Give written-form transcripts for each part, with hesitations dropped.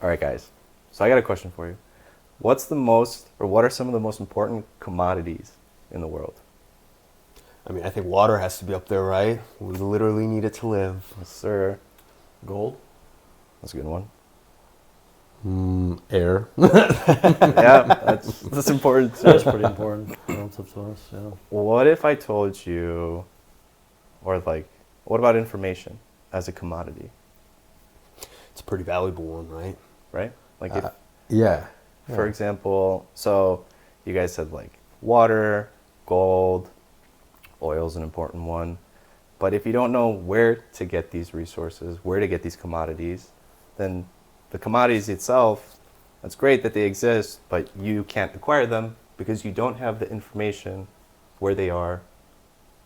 All right, guys. So I got a question for you. What are some of the most important commodities in the world? I mean, I think water has to be up there, right? We literally need it to live. Yes, sir. Gold? That's a good one. Air. Yeah, that's important too. That's pretty important relative to us, yeah. What if I told you, what about information as a commodity, It's a pretty valuable one, right? right? Like, Yeah. for example, so you guys said like water, gold, oil's an important one. But if you don't know where to get these resources, where to get these commodities, then the commodities itself, that's great that they exist, but you can't acquire them because you don't have the information where they are,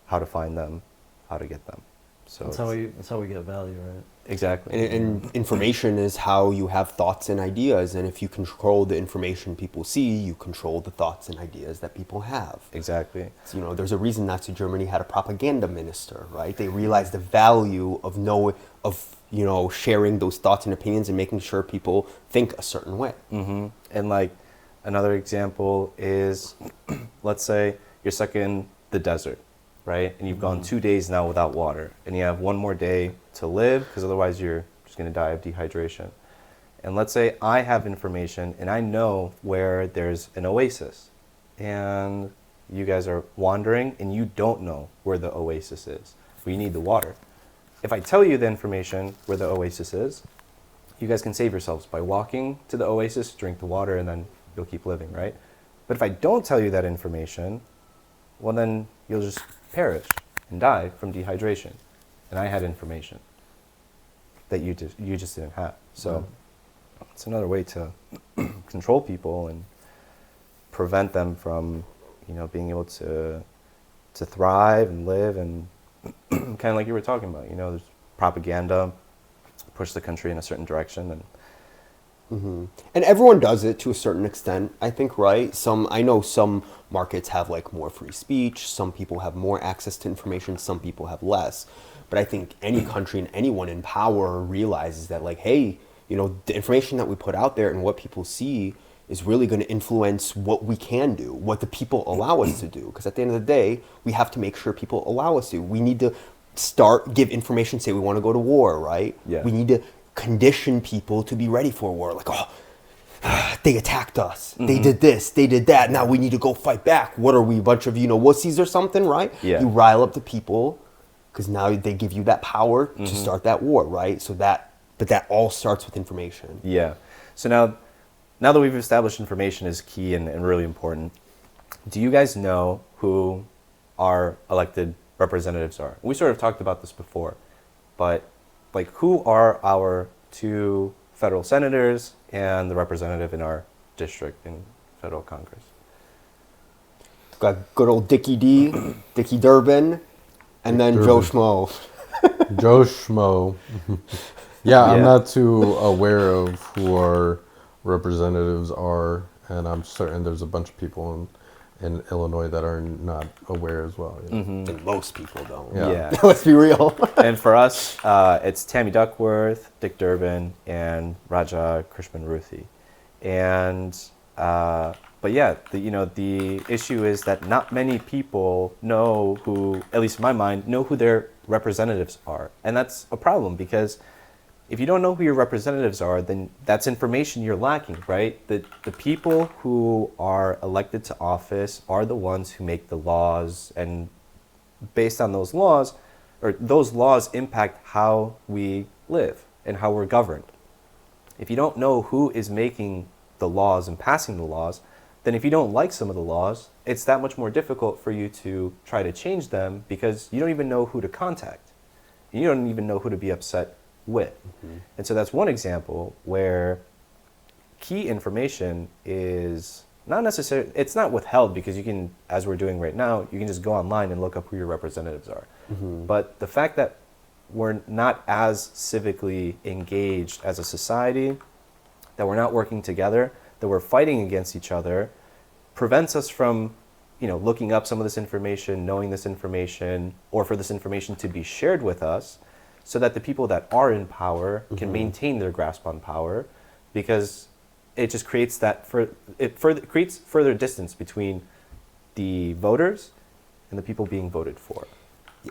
how to find them, how to get them. So That's how we get value, right? exactly. And information is how you have thoughts and ideas. And if you control the information people see, you control the thoughts and ideas that people have. Exactly. So, there's a reason Nazi Germany had a propaganda minister, right? They realized the value of sharing those thoughts and opinions and making sure people think a certain way. Mm-hmm. And like another example is, let's say you're stuck in the desert, right? And you've gone 2 days now without water, and you have one more day to live because otherwise you're just going to die of dehydration. And let's say I have information and I know where there's an oasis, and you guys are wandering and you don't know where the oasis is. We need the water. If I tell you the information where the oasis is, you guys can save yourselves by walking to the oasis, drink the water, and then you'll keep living, right? But if I don't tell you that information, well, then you'll just perish and die from dehydration. And I had information that you just didn't have. So it's another way to control people and prevent them from, being able to thrive and live, and kind of like you were talking about, there's propaganda, push the country in a certain direction, and And everyone does it to a certain extent, I think, right? I know some markets have like more free speech, some people have more access to information, some people have less. But I think any country and anyone in power realizes that, like, hey, the information that we put out there and what people see is really going to influence what we can do, what the people allow us to do. Because at the end of the day, we have to make sure people allow us to. We need to give information, say we want to go to war, right? Yeah. We need to condition people to be ready for war. Like, they attacked us. They did this. They did that. Now we need to go fight back. What are we, a bunch of, wussies or something, right? Yeah. You rile up the people because now they give you that power to start that war, right? But that all starts with information. yeah. So now that we've established information is key and really important, do you guys know who our elected representatives are? We sort of talked about this before, but like, who are our 2 federal senators and the representative in our district in federal Congress? Got good old Dickie D, Dickie Durbin, and then Joe Schmo. Joe Schmo. Yeah, I'm Yeah. not too aware of who our representatives are, and I'm certain there's a bunch of people in Illinois that are not aware as well. And most people don't. Yeah. Let's be real. And for us, it's Tammy Duckworth, Dick Durbin, and Raja Krishnan-Ruthi. And but yeah, the issue is that not many people know who, at least in my mind, know who their representatives are, and that's a problem because if you don't know who your representatives are, then that's information you're lacking, right? The people who are elected to office are the ones who make the laws, and based on those laws, or those laws impact how we live and how we're governed. If you don't know who is making the laws and passing the laws, then if you don't like some of the laws, it's that much more difficult for you to try to change them because you don't even know who to contact. You don't even know who to be upset with. And so that's one example where key information is not necessarily, it's not withheld because you can, as we're doing right now, you can just go online and look up who your representatives are. But the fact that we're not as civically engaged as a society, that we're not working together, that we're fighting against each other, prevents us from, looking up some of this information, knowing this information, or for this information to be shared with us, so that the people that are in power can maintain their grasp on power. because it just creates creates further distance between the voters and the people being voted for.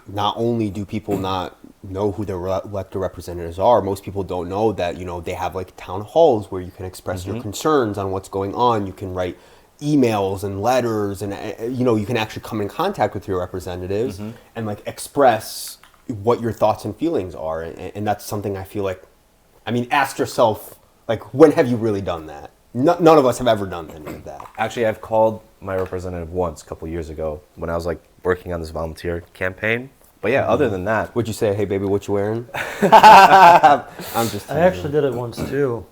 Not only do people not know who their elected representatives are, most people don't know that, they have like town halls where you can express your concerns on what's going on. You can write emails and letters, and you can actually come in contact with your representatives and like express what your thoughts and feelings are. And that's something I feel like, ask yourself, like, when have you really done that? None of us have ever done any of that. Actually, I've called my representative once a couple years ago when I was like working on this volunteer campaign. But yeah, other than that, Would you say, hey baby, what you wearing? I'm just I actually did it once too.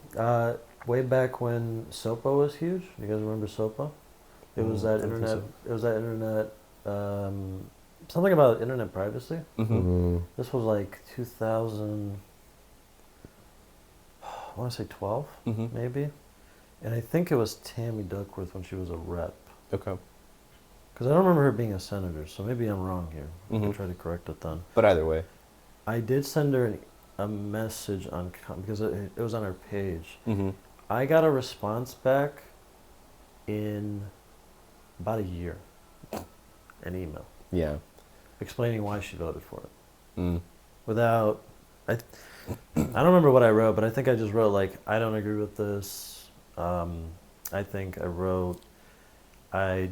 Way back when SOPA was huge. You guys remember SOPA? It was that don't think internet. so. It was that internet. Something about internet privacy. This was like 2000. I want to say 12, maybe. And I think it was Tammy Duckworth when she was a rep. okay. Because I don't remember her being a senator, so maybe I'm wrong here. I can Mhm. try to correct it then. But either way, I did send her a message because it was on her page. I got a response back in about a year, an email yeah. explaining why she voted for it. Mm. Without, I don't remember what I wrote, but I think I just wrote like, I don't agree with this. I think I wrote, I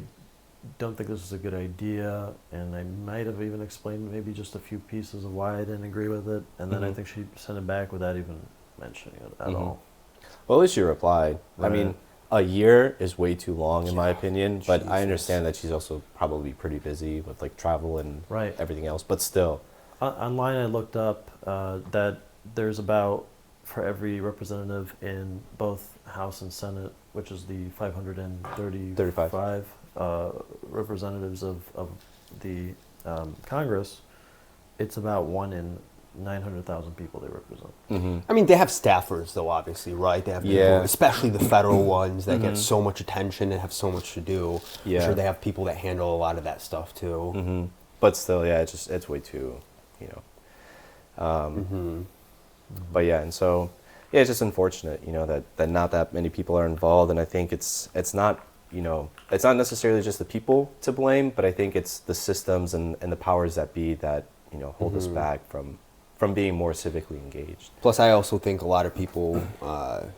don't think this is a good idea, and I might have even explained maybe just a few pieces of why I didn't agree with it, and then I Mhm. think she sent it back without even mentioning it at Mhm. all. Well, at least you replied. I Right. mean, a year is way too long in my opinion, but I Jesus. understand that she's also probably pretty busy with like travel and Right. everything else. But still, Online, I looked up that there's about, for every representative in both House and Senate, which is the 535 representatives of the Congress, it's about 1 in 900,000 people they represent. They have staffers though, obviously, right? They have people, Yeah. especially the federal ones that get so much attention and have so much to do. Yeah. I'm sure they have people that handle a lot of that stuff too. but still, yeah, it's way too, you know. But yeah, and so yeah, it's just unfortunate, that not that many people are involved, and I think it's not, it's not necessarily just the people to blame, but I think it's the systems and the powers that be that hold us back from being more civically engaged. Plus, I also think a lot of people,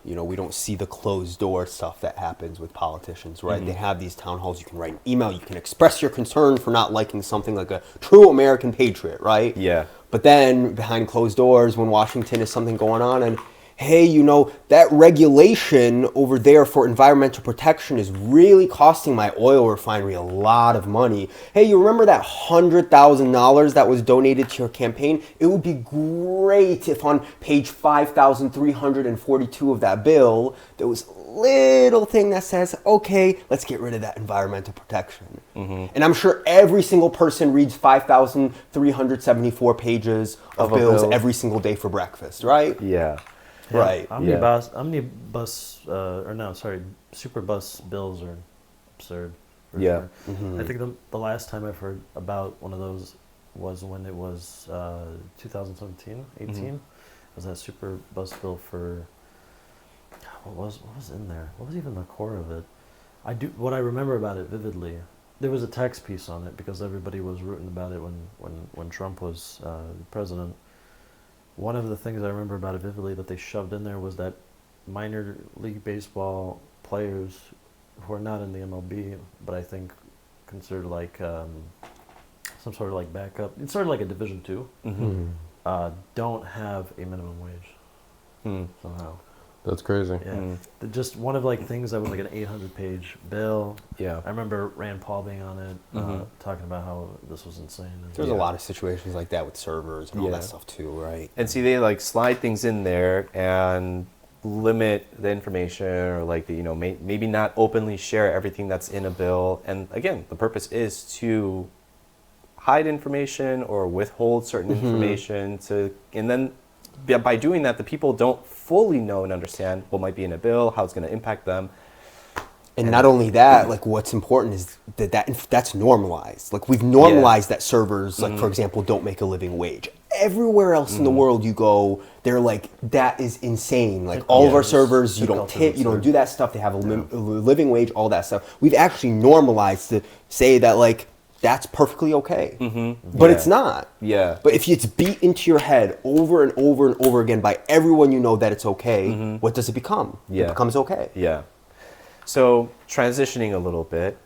we don't see the closed door stuff that happens with politicians, right? They have these town halls. You can write an email. You can express your concern for not liking something, like a true American patriot, right? Yeah. But then behind closed doors, when Washington is something going on, and hey, that regulation over there for environmental protection is really costing my oil refinery a lot of money. Hey, you remember that $100,000 that was donated to your campaign? It would be great if on page 5,342 of that bill, there was a little thing that says, okay, let's get rid of that environmental protection. And I'm sure every single person reads 5,374 pages of Of a bills bill. every single day for breakfast, right? Yeah. Right. Super bus bills are absurd. For Yeah. sure. I think the last time I've heard about one of those was when it was 2017, 18. Was that super bus bill for, what was in there? What was even the core of it? What I remember about it vividly. There was a text piece on it because everybody was rooting about it when Trump was president. One of the things I remember about it vividly that they shoved in there was that minor league baseball players who are not in the MLB, but I think considered like some sort of like backup. It's sort of like a Division II. Don't have a minimum wage somehow. That's crazy. Yeah, just one of like things that was like an 800-page bill. Yeah. I remember Rand Paul being on it, talking about how this was insane. And There's a lot of situations like that with servers and all Yeah. that stuff too, right? And see, they like slide things in there and limit the information, or like maybe not openly share everything that's in a bill. And again, the purpose is to hide information or withhold certain information and then by doing that, the people don't fully know and understand what might be in a bill, how it's going to impact them. And not only that, like what's important is that's normalized. Like we've normalized that servers, like for example, don't make a living wage. everywhere else in the world you go, they're like, that is insane. Like all of our Yes. servers, you Tip don't culture tip, is you don't absurd. do that stuff. They have a living wage, all that stuff. We've actually normalized to say that like that's perfectly okay, but Yeah. it's not. Yeah. But if it's beat into your head over and over and over again by everyone you know that it's okay, what does it become? Yeah. It becomes okay. Yeah. So transitioning a little bit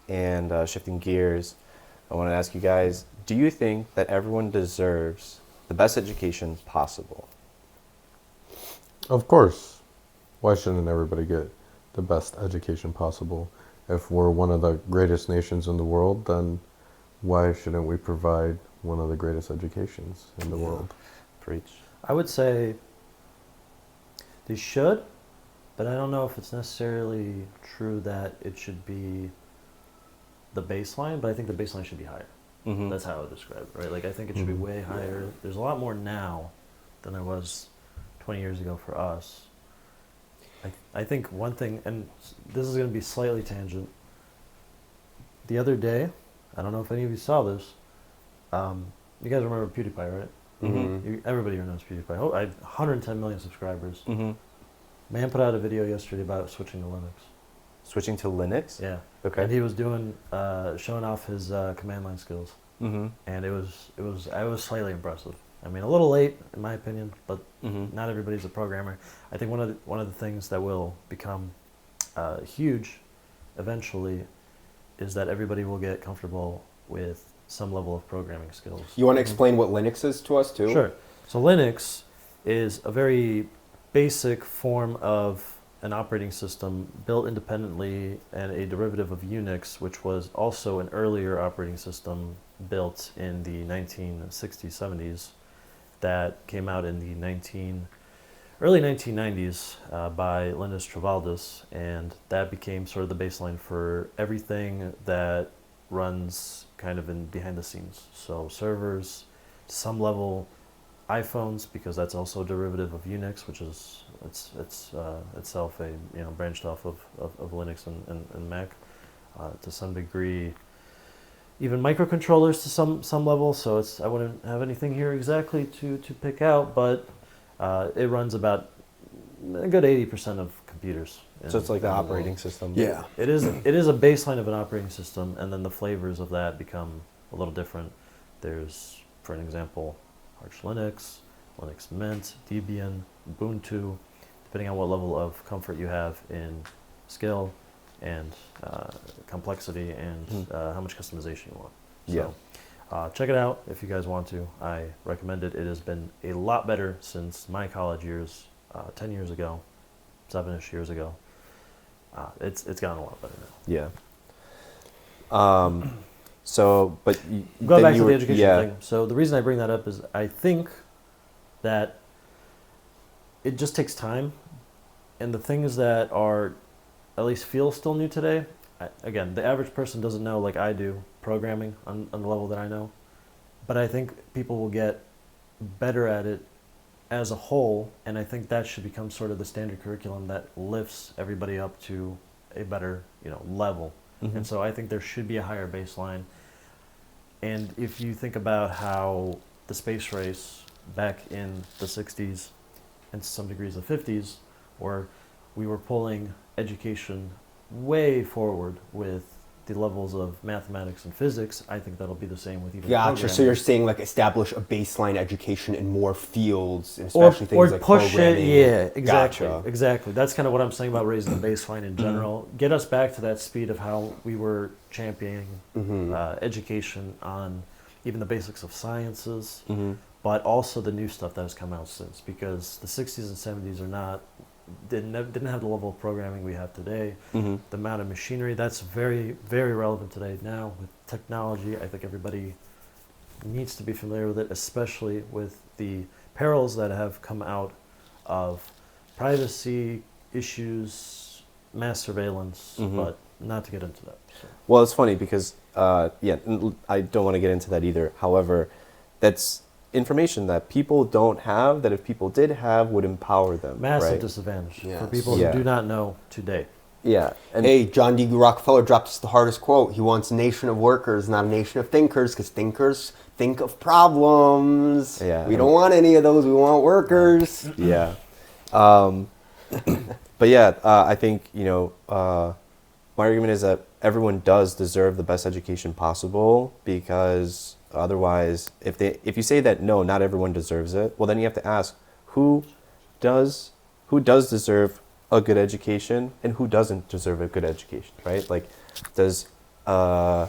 and shifting gears, I want to ask you guys: do you think that everyone deserves the best education possible? Of course. Why shouldn't everybody get the best education possible? If we're one of the greatest nations in the world, then why shouldn't we provide one of the greatest educations in the world? Preach. I would say they should, but I don't know if it's necessarily true that it should be the baseline, but I think the baseline should be higher. Mm-hmm. That's how I would describe it, right? Like, I think it should be way higher. There's a lot more now than there was 20 years ago for us. I think one thing, and this is going to be slightly tangent. The other day, I don't know if any of you saw this. You guys remember PewDiePie, right? Mm-hmm. Everybody here knows PewDiePie. Oh, I have 110 million subscribers. Mm-hmm. Man put out a video yesterday about switching to Linux. Switching to Linux. Yeah. Okay. And he was doing, showing off his command line skills, Mm-hmm. and I was slightly impressive. I mean, a little late in my opinion, but Mm-hmm. not everybody's a programmer. I think one of the things that will become huge eventually is that everybody will get comfortable with some level of programming skills. You want to explain what Linux is to us too? Sure. So Linux is a very basic form of an operating system built independently and a derivative of Unix, which was also an earlier operating system built in the 1960s, 70s that came out in the early 1990s by Linus Torvalds, and that became sort of the baseline for everything that runs kind of in behind the scenes. So servers, to some level, iPhones, because that's also a derivative of Unix, which is itself a branched off of Linux and Mac to some degree. Even microcontrollers to some level. So I wouldn't have anything here exactly to pick out, but it runs about a good 80% of computers. So it's like the in world. operating system. Yeah. It is a baseline of an operating system, and then the flavors of that become a little different. There's, for an example, Arch Linux, Linux Mint, Debian, Ubuntu, depending on what level of comfort you have in skill and complexity and how much customization you want. So, check it out if you guys want to. I recommend it. It has been a lot better since my college years, 10 years ago, 7-ish years ago. It's gotten a lot better now. Yeah. So, but Going then back you to were- the education yeah. thing. So the reason I bring that up is I think that it just takes time, and the things that are at least feel still new today. Again, the average person doesn't know like I do programming on the level that I know, but I think people will get better at it as a whole, and I think that should become sort of the standard curriculum that lifts everybody up to a better level. Mhm. And so I think there should be a higher baseline. And if you think about how the space race back in the 60s and to some degrees the 50s, where we were pulling education way forward with the levels of mathematics and physics, I think that'll be the same with even Gotcha. So programming. you're saying like establish a baseline education in more fields, and or, especially things like push programming. it, yeah, exactly, Gotcha. exactly. That's kind of what I'm saying about raising the baseline in general. Get us back to that speed of how we were championing education on even the basics of sciences, but also the new stuff that has come out since. Because the 60s and 70s didn't have the level of programming we have today. The amount of machinery that's very, very relevant today. Now with technology, I think everybody needs to be familiar with it, especially with the perils that have come out of privacy issues, mass surveillance, but not to get into that. So. Well, it's funny because, I don't want to get into that either. However, that's information that people don't have that if people did have would empower them. Massive right? disadvantage Yes. for people Yeah. who do not know today. Yeah. And Hey, John D. Rockefeller dropped us the hardest quote. He wants a nation of workers, not a nation of thinkers, because thinkers think of problems. Yeah. We don't want any of those. We want workers. yeah. But yeah, I think, my argument is that everyone does deserve the best education possible, because otherwise, if you say that no, not everyone deserves it, well, then you have to ask who does deserve a good education and who doesn't deserve a good education, right? Like, does a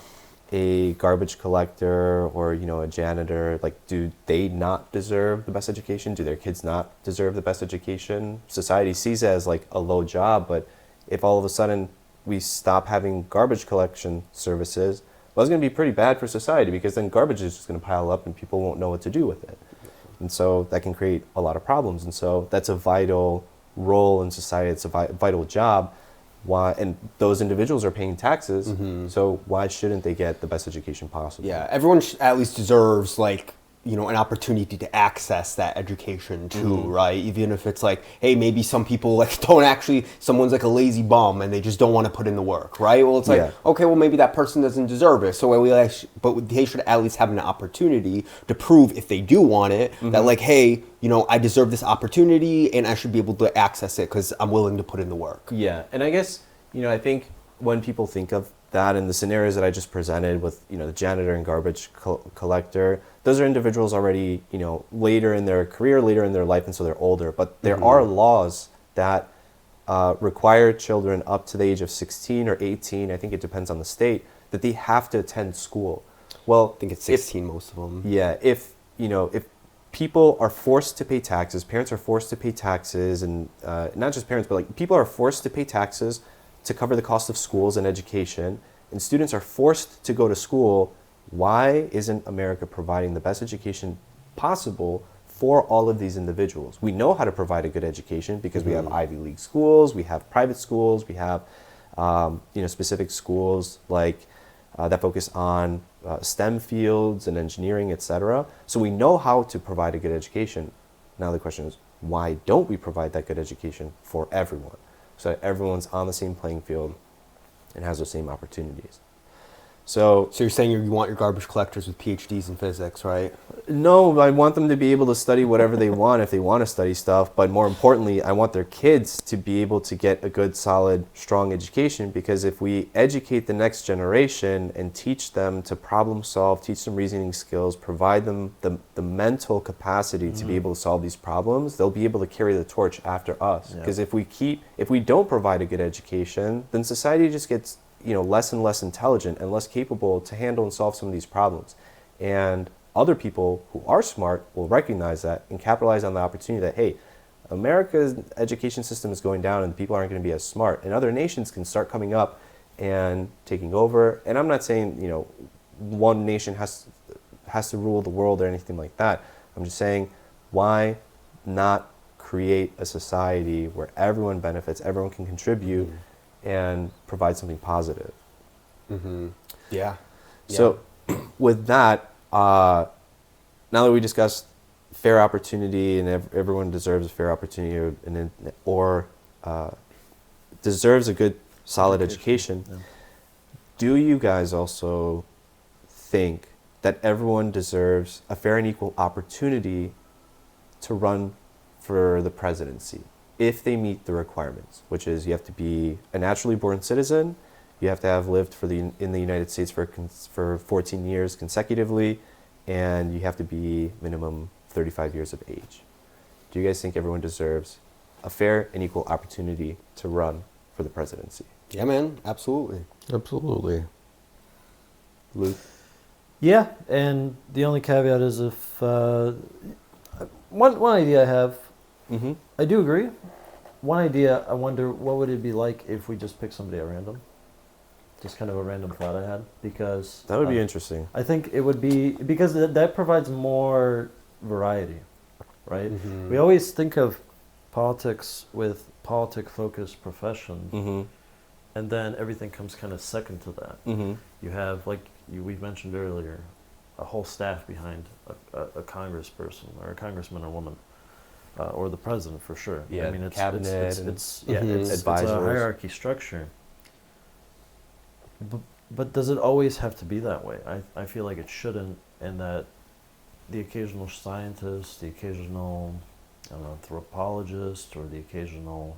garbage collector or a janitor, like, do they not deserve the best education? Do their kids not deserve the best education? Society sees it as like a low job, but if all of a sudden we stop having garbage collection services, well, it's going to be pretty bad for society, because then garbage is just going to pile up and people won't know what to do with it. And so that can create a lot of problems. And so that's a vital role in society. It's a vital job. Why? And those individuals are paying taxes. So why shouldn't they get the best education possible? Yeah, everyone at least deserves an opportunity to access that education too, right? Even if it's like, hey, maybe some people don't actually, someone's like a lazy bum and they just don't want to put in the work, right? Well, it's like, Yeah. okay, well, maybe that person doesn't deserve it. So but they should at least have an opportunity to prove, if they do want it, that hey, I deserve this opportunity and I should be able to access it because I'm willing to put in the work. Yeah, and I guess, I think when people think of that in the scenarios that I just presented with, the janitor and garbage collector, those are individuals already, later in their career, later in their life, and so they're older. But there are laws that require children up to the age of 16 or 18, I think it depends on the state, that they have to attend school. Well, I think it's 16, most of them. yeah, if people are forced to pay taxes, parents are forced to pay taxes, and not just parents, but people are forced to pay taxes to cover the cost of schools and education, and students are forced to go to school, why isn't America providing the best education possible for all of these individuals? We know how to provide a good education because we have Ivy League schools, we have private schools, we have specific schools that focus on STEM fields and engineering, etc. So we know how to provide a good education. Now the question is, why don't we provide that good education for everyone, so that everyone's on the same playing field and has those same opportunities? So So you're saying you want your garbage collectors with PhDs in physics, right? no, I want them to be able to study whatever they want if they want to study stuff, but more importantly, I want their kids to be able to get a good, solid, strong education, because if we educate the next generation and teach them to problem solve, teach them reasoning skills, provide them the mental capacity to be able to solve these problems, they'll be able to carry the torch after us. Yeah. Because if we don't provide a good education, then society just gets less and less intelligent and less capable to handle and solve some of these problems. And other people who are smart will recognize that and capitalize on the opportunity that, hey, America's education system is going down and people aren't going to be as smart. And other nations can start coming up and taking over. And I'm not saying, one nation has to rule the world or anything like that. I'm just saying, why not create a society where everyone benefits, everyone can contribute, and provide something positive? Yeah. So with that, now that we discussed fair opportunity and everyone deserves a fair opportunity or deserves a good, solid education, Yeah. do you guys also think that everyone deserves a fair and equal opportunity to run for the presidency if they meet the requirements, which is you have to be a naturally born citizen, you have to have lived in the United States for 14 years consecutively, and you have to be minimum 35 years of age. Do you guys think everyone deserves a fair and equal opportunity to run for the presidency? Yeah, man. Absolutely. Absolutely. Luke? Yeah, and the only caveat is if one idea I have, Mm-hmm. I do agree. One idea, I wonder what would it be like if we just pick somebody at random. Just kind of a random thought I had, because That would be interesting. I think it would be because that provides more variety, right? Mhm. We always think of politics with politic-focused profession, Mm-hmm. and then everything comes kind of second to that. Mm-hmm. You have, we mentioned earlier, a whole staff behind a congressperson or a congressman or woman. or the president for sure. Yeah, I mean, cabinet and it's a advisors. hierarchy structure. But does it always have to be that way? I feel like it shouldn't, and that the occasional scientist, the occasional, I don't know, anthropologist, or the occasional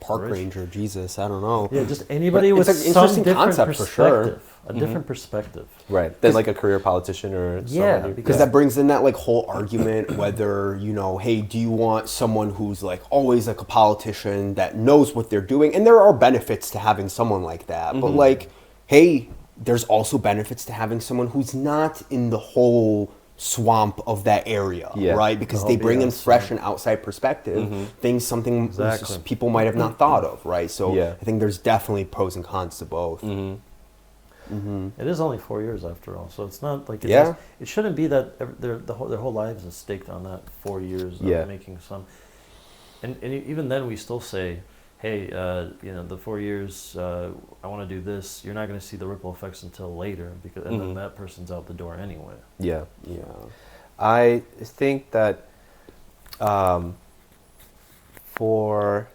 Park Rich. ranger, Jesus, I don't know. yeah, just anybody with it's an some interesting different concept for sure. perspective, a different perspective. Right. Then like a career politician or Yeah, somebody. Because that brings in that like whole argument whether, hey, do you want someone who's like always like a politician that knows what they're doing? And there are benefits to having someone like that. But like, hey, there's also benefits to having someone who's not in the whole swamp of that area, Yeah. right? Because The they whole bring in BS, fresh and outside perspective, something Exactly. people might have not thought of, right? So Yeah. I think there's definitely pros and cons to both. It is only 4 years after all, so it's not like Yeah. it shouldn't be that their whole lives is staked on that 4 years of Yeah. making some. And even then, we still say, hey, the 4 years, I want to do this. You're not going to see the ripple effects until later, because and then that person's out the door anyway. Yeah. Yeah. I think that for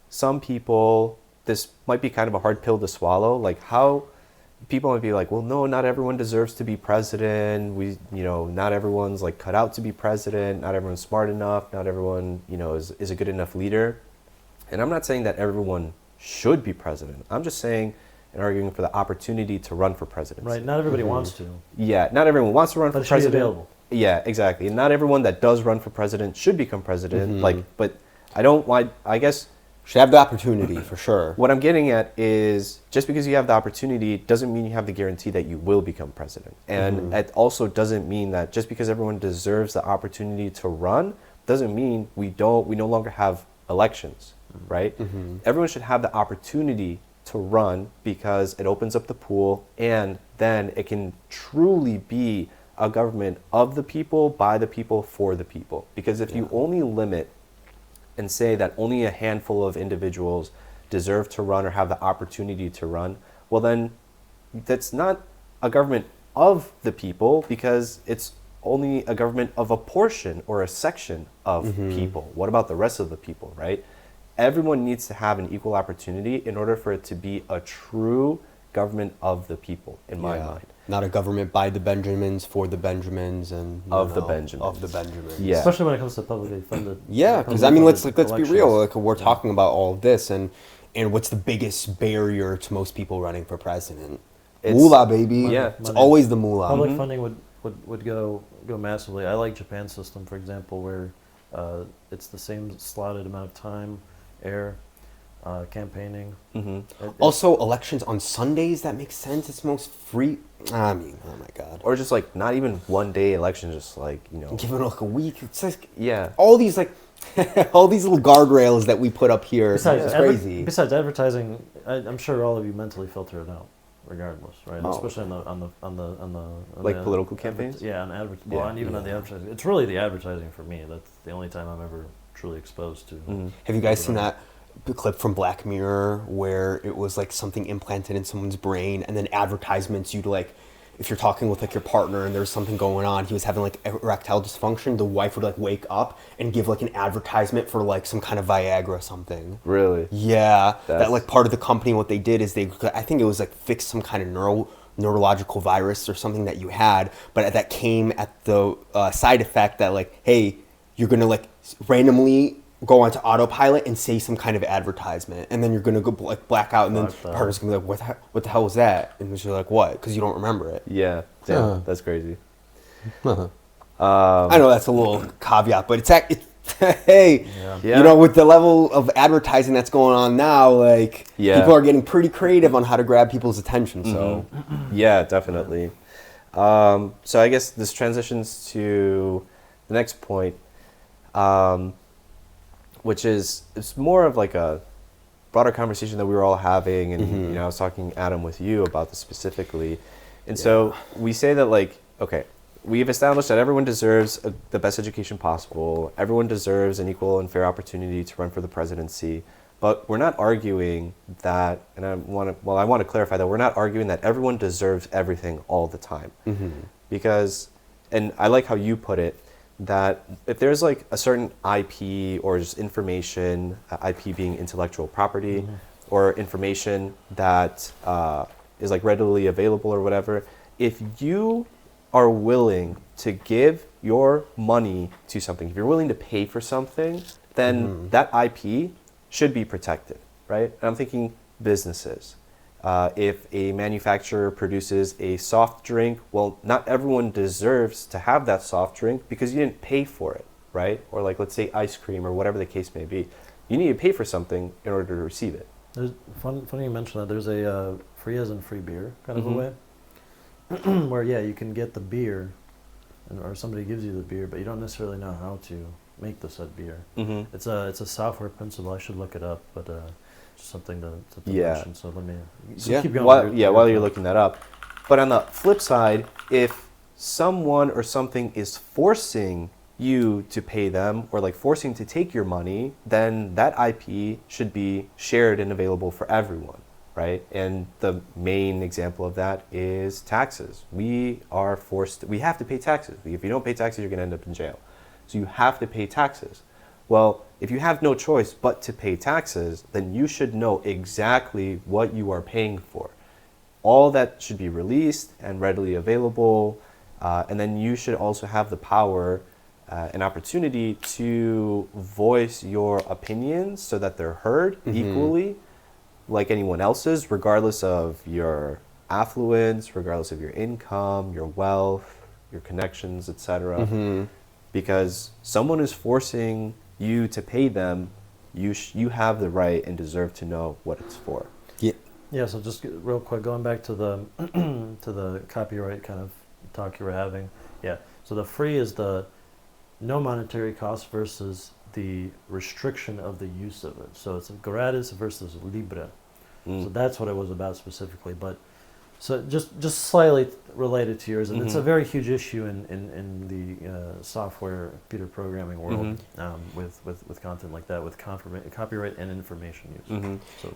some people, this might be kind of a hard pill to swallow. Like how people might be like, well, no, not everyone deserves to be president. Not everyone's like cut out to be president. Not everyone's smart enough. Not everyone, is a good enough leader. And I'm not saying that everyone should be president. I'm just saying and arguing for the opportunity to run for presidency. Right? Not everybody wants to, Yeah, not everyone wants to run but for it should be president. available. Yeah, exactly. And not everyone that does run for president should become president. But I guess Should have the opportunity for sure. what I'm getting at is just because you have the opportunity doesn't mean you have the guarantee that you will become president. And it also doesn't mean that just because everyone deserves the opportunity to run doesn't mean we no longer have elections, right? Everyone should have the opportunity to run because it opens up the pool, and then it can truly be a government of the people, by the people, for the people. Because if you only limit and say that only a handful of individuals deserve to run or have the opportunity to run, well then that's not a government of the people, because it's only a government of a portion or a section of people. What about the rest of the people, right? Everyone needs to have an equal opportunity in order for it to be a true government of the people, in my mind. Not a government by the Benjamins, for the Benjamins, and Of the Benjamins. Of the Benjamins. Yeah. Especially when it comes to publicly funded. Yeah, because I mean, let's be real. Like we're talking about all of this, and what's the biggest barrier to most people running for president? It's- Moolah, baby. Yeah. It's Money. always the moolah. Public funding would go massively. I like Japan's system, for example, where it's the same slotted amount of time, campaigning. Also, elections on Sundays, that makes sense. It's most free. I mean, oh my God. Or just like not even one day election, just like, Give it like a week. It's like yeah. all these like all these little guardrails that we put up here. Besides, It's crazy. besides advertising, I'm sure all of you mentally filter it out, regardless, right? Oh. Especially on the Like political campaigns? Yeah, Yeah. and even on the advertising. It's really the advertising for me. That's the only time I'm ever truly exposed to. Have you guys seen that clip from Black Mirror where it was like something implanted in someone's brain, and then advertisements you'd like, if you're talking with like your partner and there's something going on, he was having like erectile dysfunction, the wife would like wake up and give like an advertisement for like some kind of Viagra or something. Really? Yeah, that That's- like part of the company, what they did is I think it was like fix some kind of neurological virus or something that you had, but that came at the side effect that like, hey, you're gonna like randomly go onto autopilot and say some kind of advertisement, and then you're gonna go like black out, and then Fuck that. partner's gonna be like, what the hell was that? And you're like, what? Because you don't remember it. Yeah. Damn, Huh. that's crazy. I know that's a little caveat, but it's hey, Yeah. you know, with the level of advertising that's going on now, like Yeah. people are getting pretty creative on how to grab people's attention. So Yeah, definitely. So I guess this transitions to the next point, which is it's more of like a broader conversation that we were all having, and I was talking, Adam, with you about this specifically. And so we say that, like, okay, we've established that everyone deserves the best education possible. Everyone deserves an equal and fair opportunity to run for the presidency. But we're not arguing that, and I want to clarify that we're not arguing that everyone deserves everything all the time. Because, and I like how you put it, that if there's like a certain IP or just information, IP being intellectual property, or information that is like readily available or whatever, if you are willing to give your money to something, if you're willing to pay for something, then that IP should be protected, right? And I'm thinking businesses. If a manufacturer produces a soft drink, well, not everyone deserves to have that soft drink because you didn't pay for it, right? Or like, let's say ice cream or whatever the case may be. You need to pay for something in order to receive it. There's funny you mention that. There's a free as in free beer kind of a way, where you can get the beer, or somebody gives you the beer, but you don't necessarily know how to make the said beer. Mm-hmm. It's a software principle. I should look it up, but just something to Yeah. mention. So let me Yeah. keep going. While you're looking that up. But on the flip side, if someone or something is forcing you to pay them or like forcing to take your money, then that IP should be shared and available for everyone, right? And the main example of that is taxes. We have to pay taxes. If you don't pay taxes, you're going to end up in jail. So you have to pay taxes. Well, if you have no choice but to pay taxes, then you should know exactly what you are paying for. All that should be released and readily available. And then you should also have the power an opportunity to voice your opinions so that they're heard equally like anyone else's, regardless of your affluence, regardless of your income, your wealth, your connections, etc. Because someone is forcing you to pay them, you have the right and deserve to know what it's for. Yeah. Yeah, so just real quick, going back to the to the copyright kind of talk you were having. Yeah, so the free is the no monetary cost versus the restriction of the use of it. So it's gratis versus libre. So that's what it was about specifically. But so just slightly related to yours, and it's a very huge issue in the software computer programming world with content like that, with copyright and information use. So.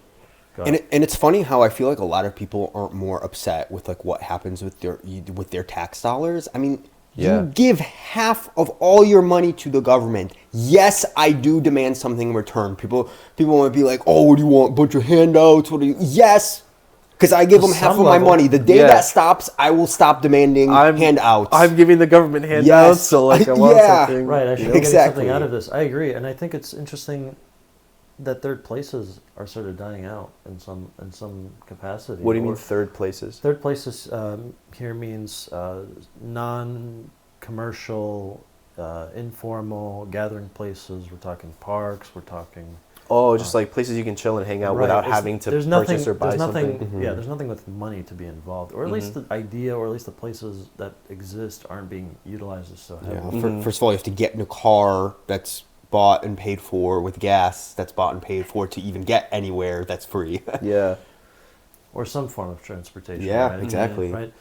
And it's funny how I feel like a lot of people aren't more upset with like what happens with their tax dollars. I mean, you give half of all your money to the government. Yes, I do demand something in return. People might be like, "Oh, what do you want? A bunch of handouts? What do you?" Yes, because I give them half of my money. The day that stops, I will stop demanding handouts. I'm giving the government handouts, Yes. so like I want something. Right, I should be getting something out of this. I agree, and I think it's interesting that third places are sort of dying out in some capacity. What do you mean third places? Third places here means non-commercial, informal gathering places. We're talking parks. We're talking. Oh, just like places you can chill and hang out without having to purchase or buy something. Yeah, there's nothing with money to be involved, or at least the idea, or at least the places that exist aren't being utilized so heavily. Yeah. First of all, you have to get in a car that's bought and paid for with gas that's bought and paid for to even get anywhere that's free. Yeah. Or some form of transportation. Yeah, right? exactly. Right.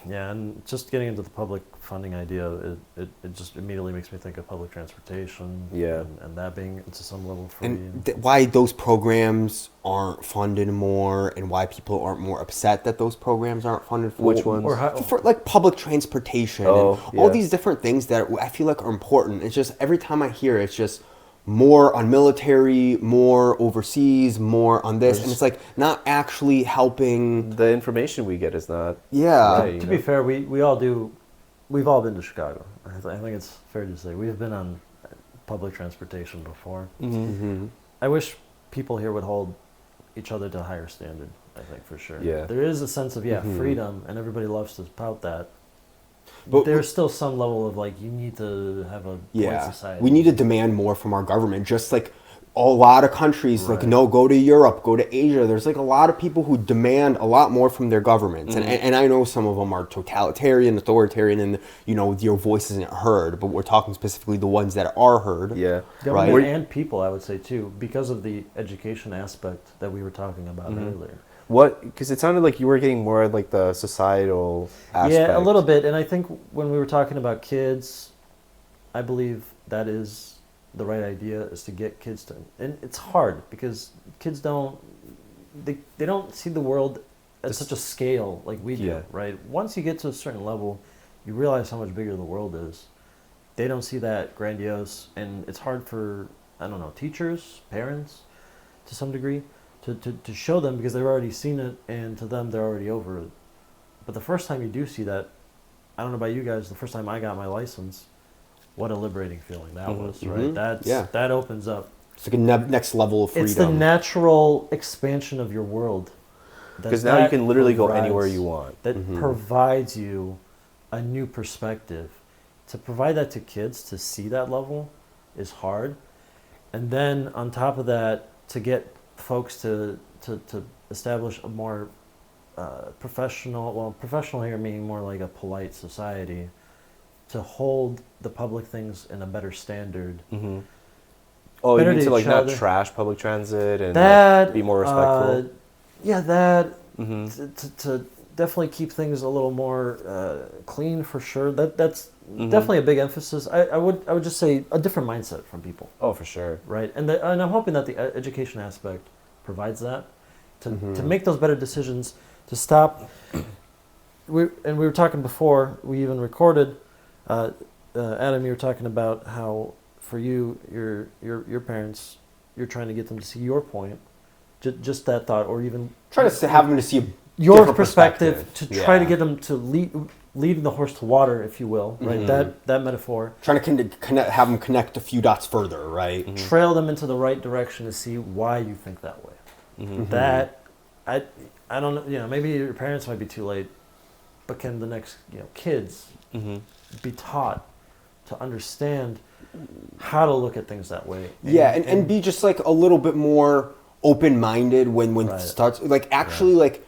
And just getting into the public funding idea, it just immediately makes me think of public transportation. Yeah. And that being to some level free. And why those programs aren't funded more, and why people aren't more upset that those programs aren't funded. For Which ones? Or how, for like public transportation and all these different things that I feel like are important. It's just every time I hear it, it's just more on military, more overseas, more on this, and it's like not actually helping. The information we get is not. Yeah. Right, to be fair, we've all been to Chicago. I think it's fair to say we've been on public transportation before. I wish people here would hold each other to a higher standard. I think for sure. Yeah. There is a sense of freedom, and everybody loves to pout that. But But there's still some level of like you need to have a polite society. we need to demand more from our government. Just like a lot of countries, like Right. no, go to Europe, go to Asia. There's like a lot of people who demand a lot more from their governments, and I know some of them are totalitarian, authoritarian, and your voice isn't heard. But we're talking specifically the ones that are heard. Yeah. Government Right. and people, I would say too, because of the education aspect that we were talking about earlier. Because it sounded like you were getting more like the societal aspect. Yeah, a little bit. And I think when we were talking about kids, I believe that is the right idea, is to get kids to, and it's hard because kids don't see the world at such a scale like we do, Yeah. right? Once you get to a certain level, you realize how much bigger the world is. they don't see that grandiose, and it's hard for, I don't know, teachers, parents, to some degree, to show them because they've already seen it, and to them they're already over it. But the first time you do see that, I don't know about you guys, the first time I got my license, what a liberating feeling that was, right? That opens up. It's like a next level of freedom. It's the natural expansion of your world. Because now you can literally go anywhere you want. That provides you a new perspective. To provide that to kids, to see that level, is hard. And then on top of that, to get folks to establish a more professional here meaning more like a polite society, to hold the public things in a better standard. Mm-hmm. Oh, you Better mean to to like each not other. trash public transit and That like, be more respectful? To definitely keep things a little more clean for sure. That's definitely a big emphasis. I would just say a different mindset from people, Oh, for sure. right? And I'm hoping that the education aspect provides that to make those better decisions, to stop. We were talking before we even recorded. Adam, you were talking about how for you, your parents, you're trying to get them to see your point. Just that thought, or even Try to have them to see your different perspective, to try to Yeah. get them to leading the horse to water, if you will, right? That metaphor. Trying to connect, have them connect a few dots further, right? Trail them into the right direction to see why you think that way. That I don't know. Maybe your parents might be too late, but can the next kids be taught to understand how to look at things that way? Yeah, and be just like a little bit more open-minded when Right. it starts, like actually like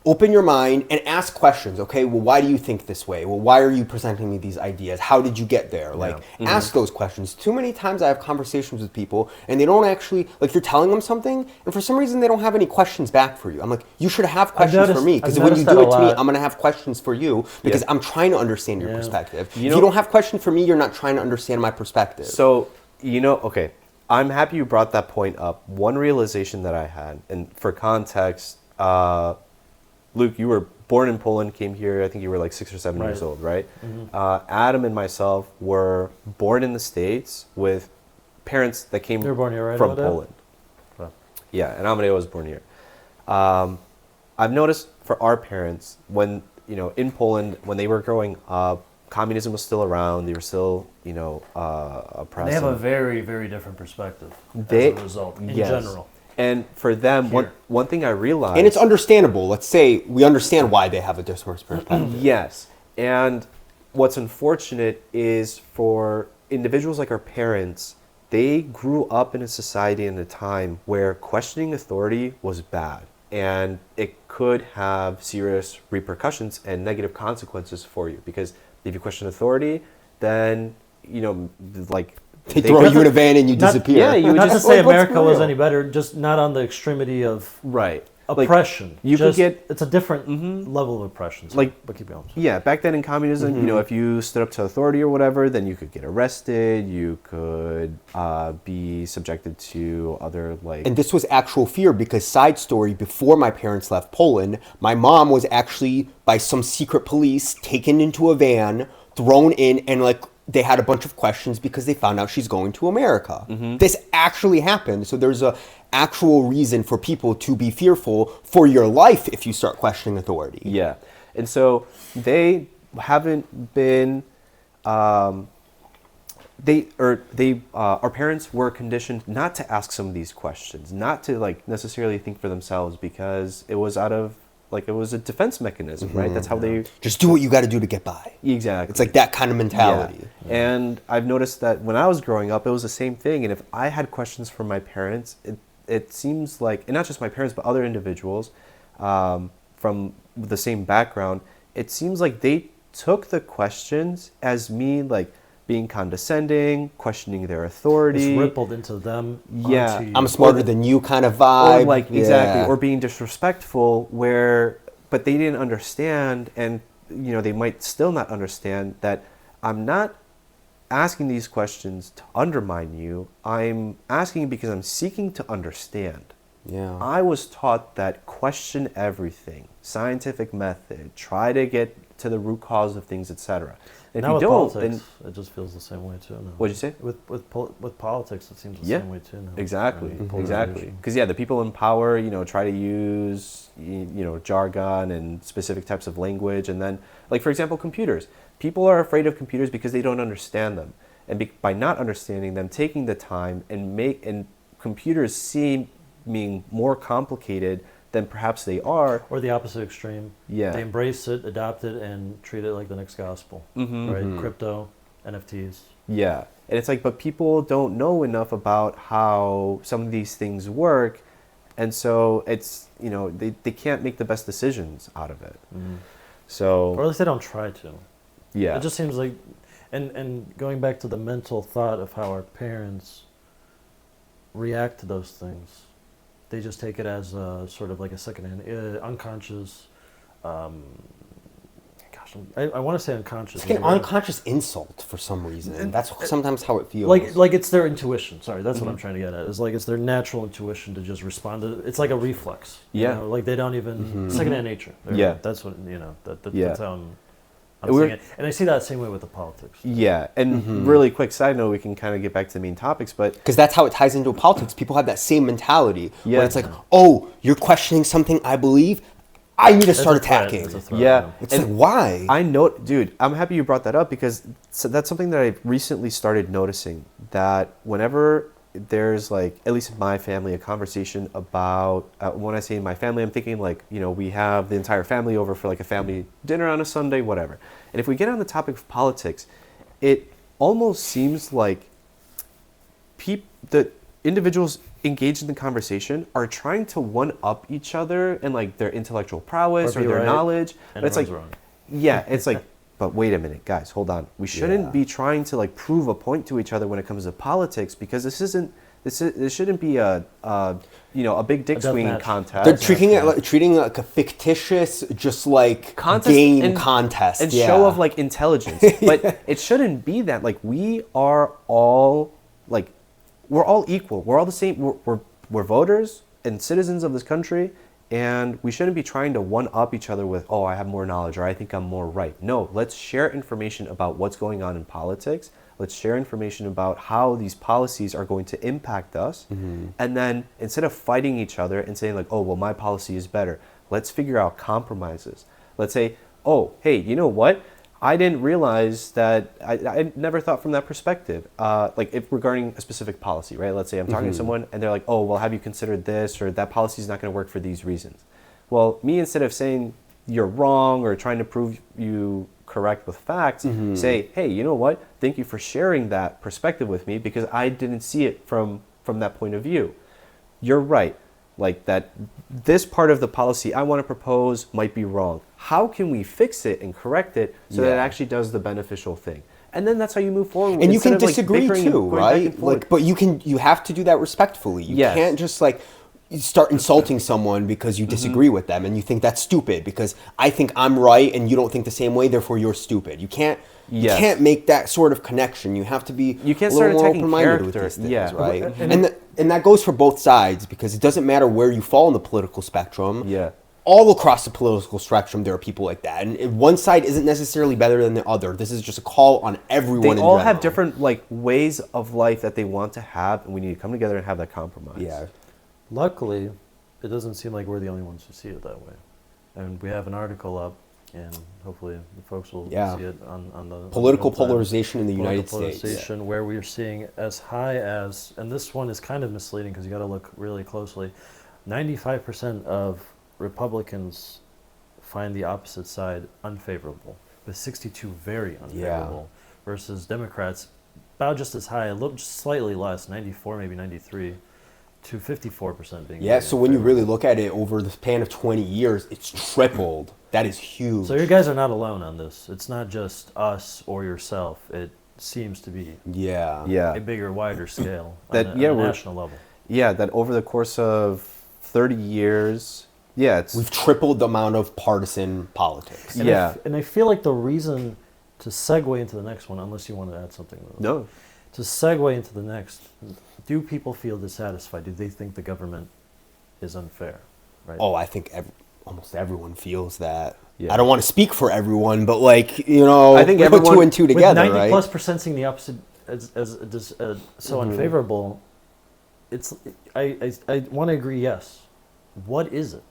open your mind and ask questions. Okay, well, why do you think this way? Well, why are you presenting me these ideas? How did you get there? Like ask those questions. Too many times I have conversations with people and they don't actually, like, you're telling them something and for some reason they don't have any questions back for you. I'm like, you should have questions for me, because I've when you noticed do that it a to me, lot. I'm gonna have questions for you because I'm trying to understand your Yeah. perspective. You If know- you don't have questions for me, you're not trying to understand my perspective. So, okay, I'm happy you brought that point up. One realization that I had, and for context, Luke, you were born in Poland, came here, I think you were like 6 or 7 years Right. old, right? Adam and myself were born in the States with parents that came You were born here, right, from Amadeo? Poland. Right. Yeah, and Amadeo was born here. I've noticed for our parents, when, in Poland, when they were growing up, communism was still around, they were still, oppressed. They have a and- very, very different perspective They- as a result, in yes. general. And for them, Here. one thing I realized... And it's understandable. Let's say we understand why they have a different perspective. Yes. And what's unfortunate is for individuals like our parents, they grew up in a society in a time where questioning authority was bad. And it could have serious repercussions and negative consequences for you. Because if you question authority, then, like... They throw you in a van and you Not- disappear. yeah, you would Not to just- say Like, let's America be was real. any better, just not on the extremity of Right. Like, oppression. you could Just- get- it's a different level of oppression. So, Like- but keep going. yeah, back then in communism, if you stood up to authority or whatever, then you could get arrested. You could be subjected to other like. And this was actual fear because, side story, before my parents left Poland, my mom was actually by some secret police taken into a van, thrown in, and like they had a bunch of questions because they found out she's going to America. This actually happened. So there's a actual reason for people to be fearful for your life if you start questioning authority. Yeah, and so they haven't been. Our parents were conditioned not to ask some of these questions, not to like necessarily think for themselves because it was out of like it was a defense mechanism, right? That's how they Just do what you got to do to get by. exactly. It's like that kind of mentality. Yeah. And I've noticed that when I was growing up, it was the same thing. And if I had questions from my parents, it seems like, and not just my parents, but other individuals from the same background, it seems like they took the questions as me like being condescending, questioning their authority. It's rippled into them. Yeah. onto you. I'm smarter than you kind of Or vibe. like exactly, Yeah. or being disrespectful, but they didn't understand, and they might still not understand that I'm not asking these questions to undermine you. I'm asking because I'm seeking to understand. Yeah. I was taught that question everything, scientific method, try to get to the root cause of things, etc. If now you with don't, politics, then it just feels the same way too. Now. what'd you say? With politics, it seems the Yeah, same way too. Now. Exactly, Right? exactly. Polarization. Because the people in power, try to use jargon and specific types of language, and then, like for example, computers. People are afraid of computers because they don't understand them, and by not understanding them, taking the time and computers seeming more complicated than perhaps they are. Or the opposite extreme. Yeah. They embrace it, adopt it, and treat it like the next gospel. Mhm. Right? Mhm. Crypto, NFTs. Yeah. And it's like, but people don't know enough about how some of these things work. And so it's, they can't make the best decisions out of it. Or So, at least they don't try to. yeah. It just seems like, and going back to the mental thought of how our parents react to those things, they just take it as a, sort of like a secondhand, unconscious. I want to say unconscious. It's like an unconscious insult for some reason. That's sometimes how it feels. Like it's their intuition. Sorry, that's what I'm trying to get at. It's like it's their natural intuition to just respond to. It's like a reflex. Yeah. Like they don't even secondhand nature. Yeah. That's what Yeah. That's how I'm We're- seeing it. And I see that same way with the politics. Yeah. And really quick side note, we can kind of get back to the main topics, but because that's how it ties into politics. People have that same mentality Yeah. where it's like, oh, you're questioning something I believe, I need to It's start a threat. attacking. It's a threat, yeah. It's And like, why? I know, dude, I'm happy you brought that up because that's something that I've recently started noticing, that whenever there's like, at least in my family, a conversation about, when I say in my family, I'm thinking like, we have the entire family over for like a family dinner on a Sunday, whatever. And if we get on the topic of politics, it almost seems like the individuals engaged in the conversation are trying to one up each other and like their intellectual prowess Or or be their right, knowledge. and But it's like, everyone's wrong. yeah, it's like, but wait a minute, guys, hold on. We shouldn't Yeah. be trying to like prove a point to each other when it comes to politics, because this shouldn't be a big dick A death swinging match. contest. They're treating it like a fictitious, just like Contest game and- contest and yeah. show of like intelligence. But it shouldn't be that. Like we are all like, we're all equal. We're all the same. We're voters and citizens of this country, and we shouldn't be trying to one up each other with, oh, I have more knowledge or I think I'm more right. No, let's share information about what's going on in politics. Let's share information about how these policies are going to impact us. And then instead of fighting each other and saying like, oh, well, my policy is better, let's figure out compromises. Let's say, oh, hey, you know what? I didn't realize that, I never thought from that perspective. Like if regarding a specific policy, right? Let's say I'm talking to someone and they're like, oh, well, have you considered this, or that policy is not going to work for these reasons. Well, me, instead of saying you're wrong or trying to prove you correct with facts, say, hey, you know what? Thank you for sharing that perspective with me because I didn't see it from that point of view. You're right. Like that this part of the policy I want to propose might be wrong. How can we fix it and correct it so that it Yeah. actually does the beneficial thing? And then that's how you move forward. And you instead can of, like, disagree bickering and too, going back right? and forth. Like, but you have to do that respectfully. You Yes. can't just like start insulting someone because you disagree with them and you think that's stupid because I think I'm right and you don't think the same way, therefore you're stupid. You can't Yes. you can't make that sort of connection. You have to be You can't a little start more attacking open-minded with character. these things, Yeah. right? And- And that goes for both sides because it doesn't matter where you fall in the political spectrum. Yeah. All across the political spectrum, there are people like that, and one side isn't necessarily better than the other. This is just a call on everyone. They in all general. have different like ways of life that they want to have, and we need to come together and have that compromise. Yeah. Luckily, it doesn't seem like we're the only ones who see it that way. And we have an article up, and hopefully the folks will Yeah. see it on the Political on the website. polarization in the United Political States. polarization, where we are seeing as high as, and this one is kind of misleading because you got to look really closely. 95% of Republicans find the opposite side unfavorable, with 62 very unfavorable, versus Democrats about just as high, a little just slightly less, 94 maybe 93, to 54% being. Yeah, very so when you unfavorable. really look at it over the span of 20 years, it's tripled. That is huge. So you guys are not alone on this. It's not just us or yourself. It seems to be yeah. Yeah. a bigger, wider scale That- on yeah, a we're- national level. Yeah, that over the course of 30 years, yeah, it's We've tripled the amount of partisan politics. And Yeah. and I feel like the reason to segue into the next one, unless you want to add something, though, no. to segue into the next, do people feel dissatisfied? Do they think the government is unfair? Right. Oh, I think almost everyone feels that. Yeah. I don't want to speak for everyone, but like, you know, I think we put two everyone- and two With together, 90 right? plus percent seeing the opposite as so unfavorable, it's I want to agree. Yes, what is it?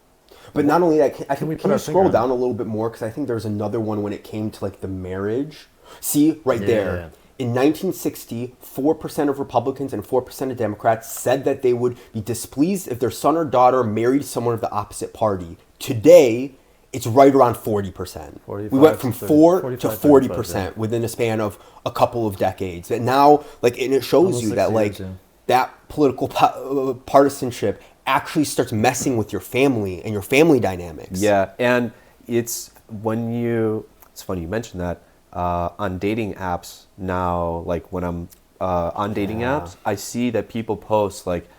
But not only that, Can we put can you our finger scroll on down a little bit more? Because I think there's another one when it came to like the marriage. See, right there. Yeah. In 1960, 4% of Republicans and 4% of Democrats said that they would be displeased if their son or daughter married someone of the opposite party. Today, it's right around 40%. We went 45 from to 30, 4 to 45, 40% within a span of a couple of decades. And now, like, and it shows Almost you 60 that, like, years, yeah. that political partisanship actually starts messing with your family and your family dynamics. Yeah, and it's funny you mentioned that on dating apps now. Like when I'm on dating Yeah. apps, I see that people post like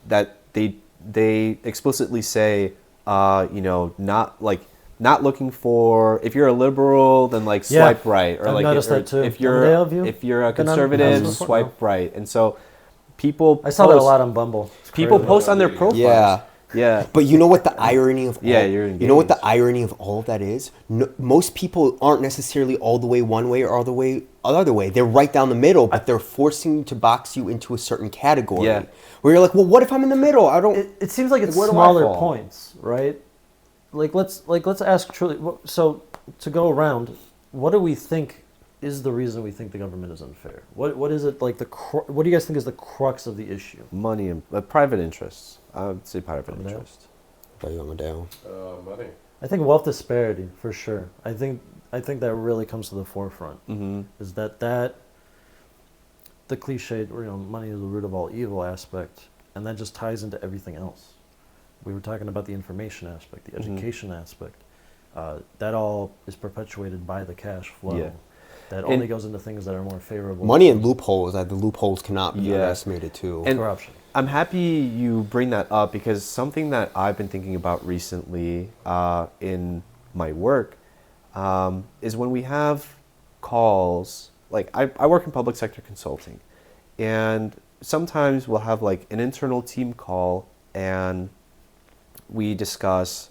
that they explicitly say, not looking for, if you're a liberal, then like Yeah. swipe right, or I've like noticed that too. if Emmerdale view? if you're a Been on- conservative, on- swipe right, and so people I saw that a post- lot on Bumble. It's People crazy. post on their profiles. Yeah. Yeah. But you know what the irony of all, Yeah, you're you know what the engaged. irony of all of that is? No, most people aren't necessarily all the way one way or all the way other way. They're right down the middle, but they're forcing you to box you into a certain category. Yeah. Where you're like, well, what if I'm in the middle? I don't. It seems like it's Where do I smaller fall? points, right? Let's ask truly. So to go around, what do we think is the reason we think the government is unfair? What is it like what do you guys think is the crux of the issue? Money and private interests. I would say private Amadeo? interest. Amadeo. Money. I think wealth disparity for sure. I think that really comes to the forefront. Mm-hmm. Is that the cliched, money is the root of all evil aspect, and that just ties into everything else. We were talking about the information aspect, the Mhm. education aspect. That all is perpetuated by the cash flow. Yeah. That And- only goes into things that are more favorable. Money and loopholes. The loopholes cannot be Yeah. underestimated too. And- corruption. I'm happy you bring that up because something that I've been thinking about recently in my work is when we have calls, like I work in public sector consulting, and sometimes we'll have like an internal team call and we discuss,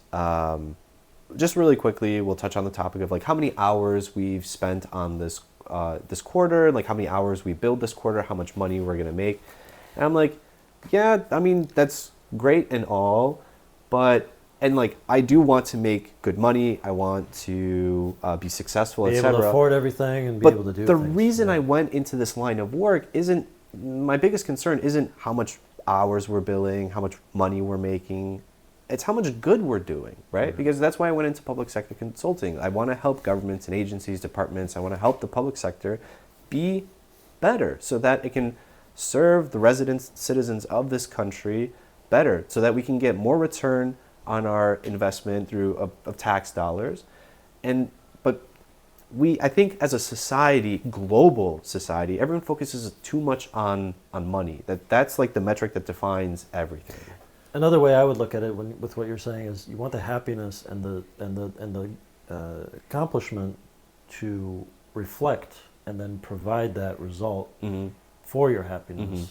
just really quickly, we'll touch on the topic of like how many hours we've spent on this quarter, like how many hours we billed this quarter, how much money we're gonna make. And I'm like, yeah, I mean, that's great and all, and like, I do want to make good money. I want to be successful, Be able etc. to afford everything and be But able to do the things. reason Yeah. I went into this line of work isn't, my biggest concern isn't how much hours we're billing, how much money we're making. It's how much good we're doing, right? Mm-hmm. Because that's why I went into public sector consulting. I want to help governments and agencies, departments. I want to help the public sector be better so that it can serve the residents, citizens of this country better, so that we can get more return on our investment through of tax dollars. But I think as a society, global society, everyone focuses too much on money. That's like the metric that defines everything. Another way I would look at it with what you're saying is you want the happiness and the accomplishment to reflect and then provide that result Mm-hmm. for your happiness. Mhm.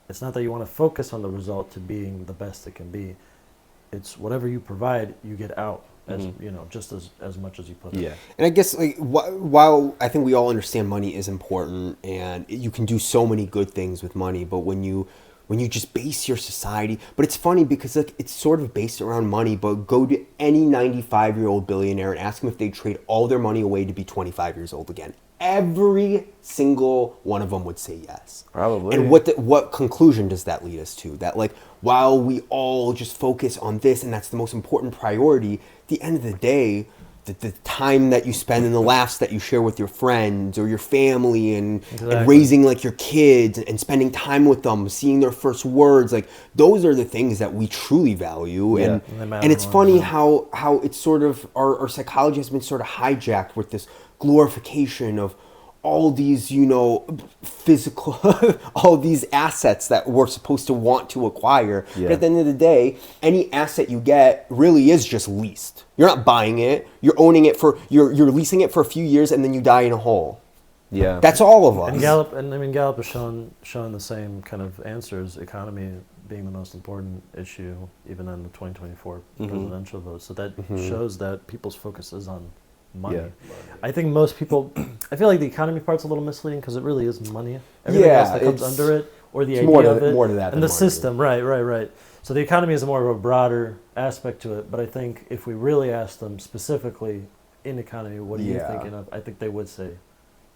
It's not that you want to focus on the result to being the best it can be. It's whatever you provide, you get out as Mhm. just as much as you put in. Yeah. And I guess like while I think we all understand money is important and you can do so many good things with money, but when you just base your society, but it's funny because like it's sort of based around money, but go to any 95-year-old billionaire and ask them if they'd trade all their money away to be 25 years old again. Every single one of them would say yes. Probably. And what conclusion does that lead us to? That like while we all just focus on this and that's the most important priority, at the end of the day, the time that you spend and the laughs that you share with your friends or your family and Exactly. raising like your kids and spending time with them, seeing their first words, like those are the things that we truly value. Yeah. And And they matter and it's more, funny yeah. how it's sort of our psychology has been sort of hijacked with this glorification of all these, physical, all these assets that we're supposed to want to acquire. Yeah. But at the end of the day, any asset you get really is just leased. You're not buying it. You're owning it you're leasing it for a few years and then you die in a hole. Yeah. That's all of us. And Gallup has shown the same kind of answers. Economy being the most important issue, even in the 2024 Mhm. presidential vote. So that Mhm. shows that people's focus is on money. Yeah. I think most people, I feel like the economy part's a little misleading because it really is money. Everything Yeah, else that comes it's- under it, or the it's idea more to- of it, more to that than and the money. system, right. So the economy is more of a broader aspect to it. But I think if we really ask them specifically in economy, what are you Yeah. thinking of? I think they would say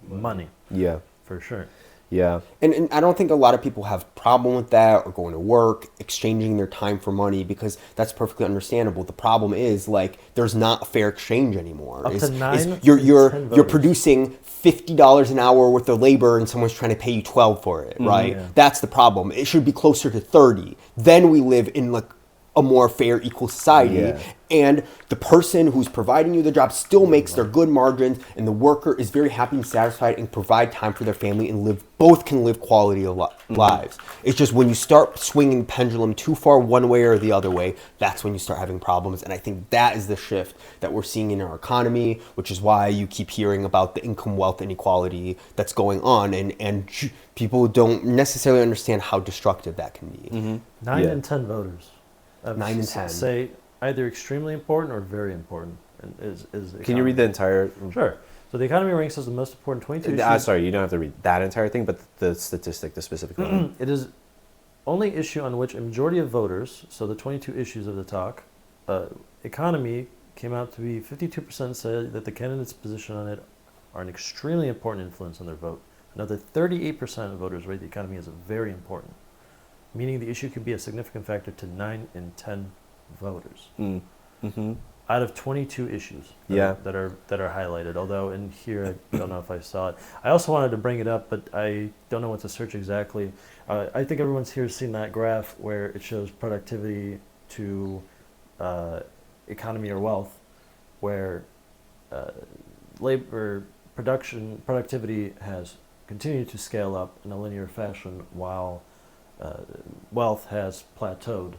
money, Yeah. for sure. Yeah. And I don't think a lot of people have a problem with that or going to work, exchanging their time for money because that's perfectly understandable. The problem is like there's not a fair exchange anymore. Up to Is 9 you're in you're 10 you're voters. producing $50 an hour worth of labor and someone's trying to pay you 12 for it, right? Yeah. That's the problem. It should be closer to 30. Then we live in like a more fair, equal society. Yeah. And the person who's providing you the job still makes their good margins, and the worker is very happy and satisfied and provide time for their family and live. Both can live quality lives. It's just when you start swinging the pendulum too far one way or the other way, that's when you start having problems. And I think that is the shift that we're seeing in our economy, which is why you keep hearing about the income wealth inequality that's going on, and people don't necessarily understand how destructive that can be. 9 Yeah. in 10 voters. 9 in 10. Say either extremely important or very important. And is Can you read the entire? Sure. So the economy ranks as the most important 22 issues. Sorry, you don't have to read that entire thing, but the statistic, the specific one. It is only issue on which a majority of voters, so the 22 issues of the talk, economy came out to be 52% said that the candidate's position on it are an extremely important influence on their vote. Another 38% of voters rate the economy as very important, meaning the issue can be a significant factor to 9 in 10 voters Mm. Mm-hmm. out of 22 issues that, Yeah. that are highlighted. Although in here, I don't know if I saw it. I also wanted to bring it up, but I don't know what to search exactly. I think everyone's here seen that graph where it shows productivity to economy or wealth, where labor productivity has continued to scale up in a linear fashion while wealth has plateaued.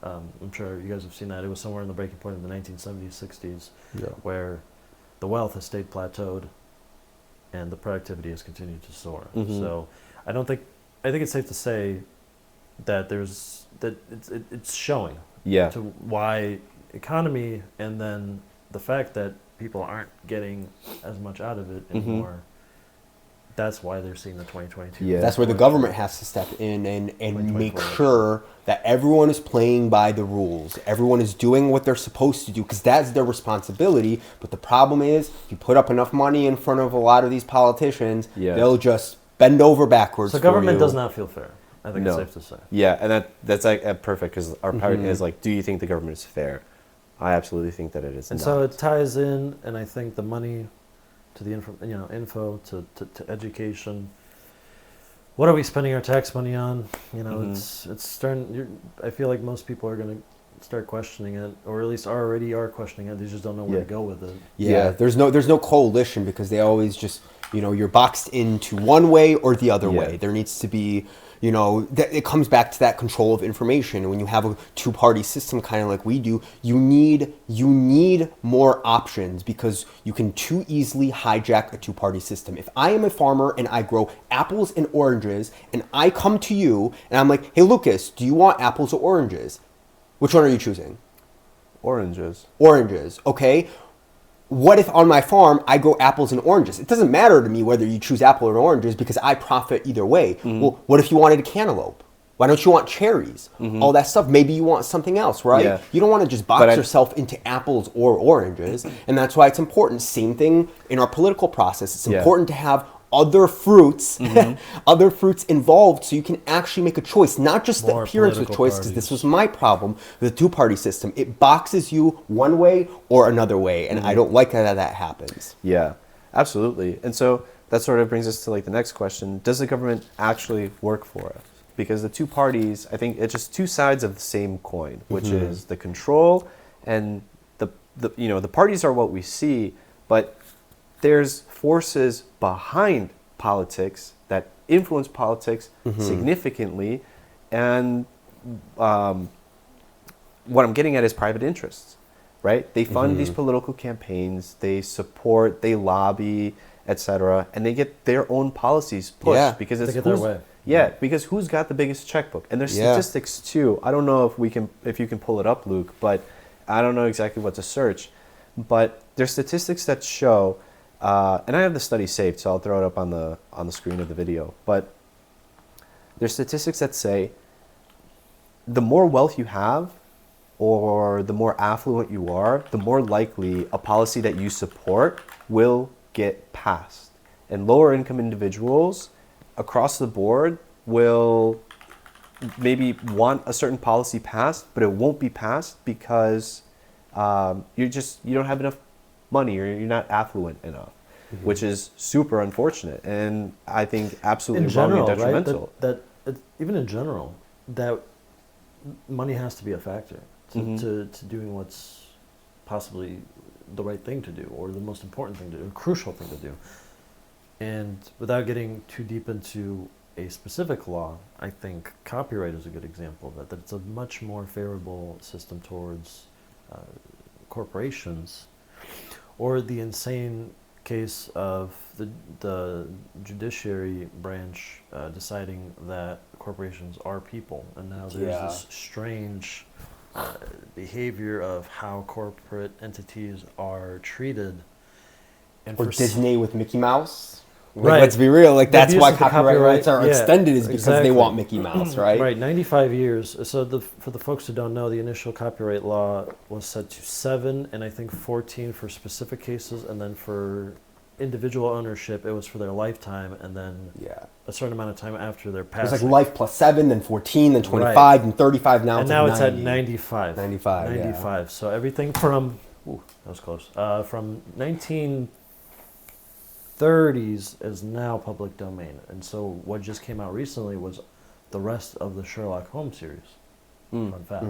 I'm sure you guys have seen that. It was somewhere in the breaking point of the 1970s, 60s, Yeah. where the wealth has stayed plateaued and the productivity has continued to soar. Mhm. So I think it's safe to say that it's showing Yeah. to why economy and then the fact that people aren't getting as much out of it Mhm. anymore. That's why they're seeing the 2022. Yeah. That's where the government has to step in and make 2024. sure that everyone is playing by the rules. Everyone is doing what they're supposed to do because that's their responsibility. But the problem is, if you put up enough money in front of a lot of these politicians, Yeah. they'll just bend over backwards. So for government you. does not feel fair. I think No. it's safe to say. Yeah, and that's like perfect because our part Mhm. is like, do you think the government is fair? I absolutely think that it is. And not. so it ties in, and I think the money to the info to education. What are we spending our tax money on? Mhm. It's starting. I feel like most people are going to start questioning it, or at least already are questioning it. They just don't know where Yeah. to go with it. Yeah, Yeah. there's no coalition because they always just you're boxed into one way or the other Yeah. way. There needs to be it comes back to that control of information. When you have a two-party system, kind of like we do, you need more options because you can too easily hijack a two-party system. If I am a farmer and I grow apples and oranges, and I come to you and I'm like, hey Lucas, do you want apples or oranges? Which one are you choosing? Oranges. Oranges, okay? What if on my farm I grow apples and oranges? It doesn't matter to me whether you choose apple or oranges because I profit either way. Well, what if you wanted a cantaloupe? Why don't you want cherries? All that stuff. Maybe you want something else, right? Yeah. You don't want to just But box I- yourself into apples or oranges. And that's why it's important. Same thing in our political process. It's Yeah. important to have other fruits, other fruits involved so you can actually make a choice, not just the More appearance of political choice, because this parties. was my problem with the two-party system. It boxes you one way or another way, and I don't like that happens. Yeah, absolutely. And so that sort of brings us to like the next question: does the government actually work for us? Because the two parties, I think, it's just two sides of the same coin, which is the control and the parties are what we see, but there's forces behind politics that influence politics significantly, and what I'm getting at is private interests, right? They fund these political campaigns, they support, they lobby, etc., and they get their own policies pushed Yeah. because They it's get their who's- way. Yeah, because who's got the biggest checkbook? And there's Yeah. statistics too. I don't know if you can pull it up, Luke, but I don't know exactly what to search. But there's statistics that show, and I have the study saved, so I'll throw it up on the screen of the video. But there's statistics that say the more wealth you have, or the more affluent you are, the more likely a policy that you support will get passed. And lower income individuals across the board will maybe want a certain policy passed, but it won't be passed because you don't have enough money or you're not affluent enough, which is super unfortunate and I think absolutely In general, wrong and right? detrimental. Even in general, that money has to be a factor to doing what's possibly the right thing to do, or the most important thing to do, a crucial thing to do. And without getting too deep into a specific law, I think copyright is a good example of that. That it's a much more favorable system towards corporations, or the insane case of the judiciary branch deciding that corporations are people, and now there's this strange behavior of how corporate entities are treated. And Or for s- Disney with Mickey Mouse. Like, Right. Let's be real. Like The that's abuse why of the copyright rights are yeah, extended is because exactly. they want Mickey Mouse, right? Right, 95 years. So for the folks who don't know, the initial copyright law was set to 7, and I think 14 for specific cases, and then for individual ownership, it was for their lifetime, and then Yeah. a certain amount of time after their It was passing. like life plus 7, then 14, then 25, and 35. Now and it's now like it's 90. at 95. 95, yeah. 95. So everything from, ooh, that was close, from 1930s is now public domain. And so what just came out recently was the rest of the Sherlock Holmes series. Fun fact.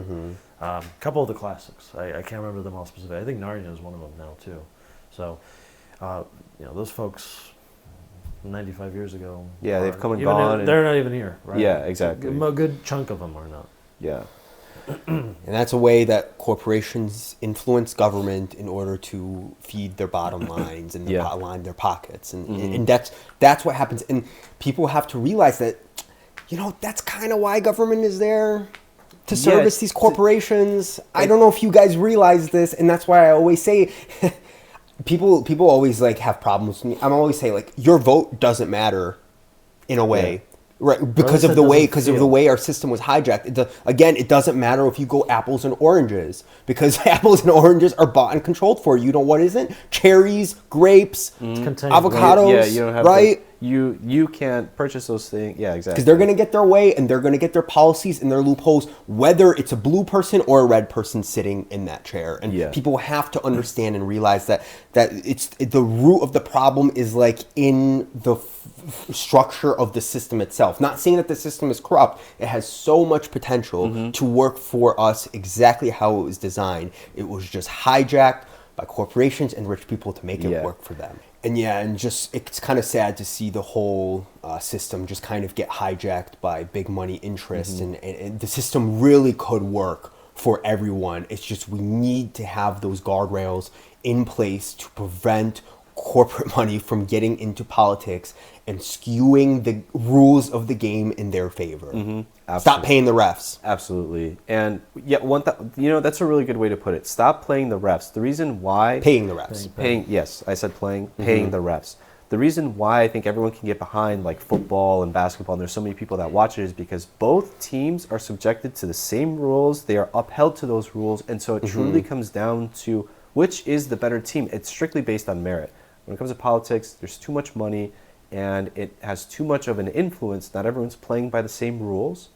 A couple of the classics. I can't remember them all specifically. I think Narnia is one of them now too. So, those folks 95 years ago. Yeah, they've come and even gone and- they're not even here, right? Yeah, exactly. A good chunk of them are not. Yeah. And that's a way that corporations influence government in order to feed their bottom lines and Yeah. line their pockets. And that's what happens. And people have to realize that, that's kind of why government is there, to service these corporations. I don't know if you guys realize this, and that's why I always say people always like have problems with me. I'm always saying like your vote doesn't matter in a way. Right, because least of it the way doesn't our system was hijacked. It doesn't matter if you go apples and oranges, because apples and oranges are bought and controlled for you. You know what isn't? Cherries, grapes, Contained. avocados, Yeah, you don't have right? you can't purchase those things. Yeah, exactly. Because they're going to get their way, and they're going to get their policies and their loopholes, whether it's a blue person or a red person sitting in that chair. And Yeah. people have to understand and realize that it's the root of the problem is like in the structure of the system itself. Not saying that the system is corrupt. It has so much potential to work for us exactly how it was designed. It was just hijacked by corporations and rich people to make it Yeah. work for them. And it's kind of sad to see the whole system just kind of get hijacked by big money interests, and the system really could work for everyone. It's just we need to have those guardrails in place to prevent corporate money from getting into politics and skewing the rules of the game in their favor. Stop Absolutely. paying the refs. Absolutely. And yeah, that's a really good way to put it. Stop playing the refs. The reason why Paying the refs. yes, I said paying the refs. The reason why I think everyone can get behind like football and basketball, and there's so many people that watch it, is because both teams are subjected to the same rules. They are upheld to those rules, and so it truly comes down to which is the better team. It's strictly based on merit. When it comes to politics, there's too much money, and it has too much of an influence. Not everyone's playing by the same rules,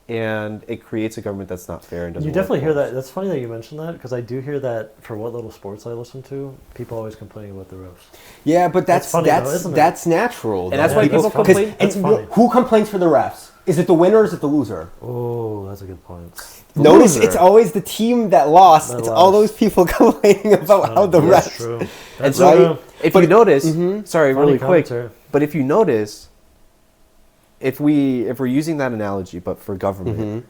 and it creates a government that's not fair and doesn't. You definitely work hear for us. that. That's funny that you mentioned that, because I do hear that for what little sports I listen to. People always complaining about the refs. Yeah, but That's funny though, isn't it? that's natural. And that's though. why people Because complain- That's funny. who complains for the refs? Is it the winner or is it the loser? Oh, that's a good point. Notice loser. it's always the team that lost. That it's all lost. those people complaining about how the That's refs. true. And That's so, true. if But you notice, sorry, Funny really quick, commentary. but if you notice, if we're using that analogy, but for government,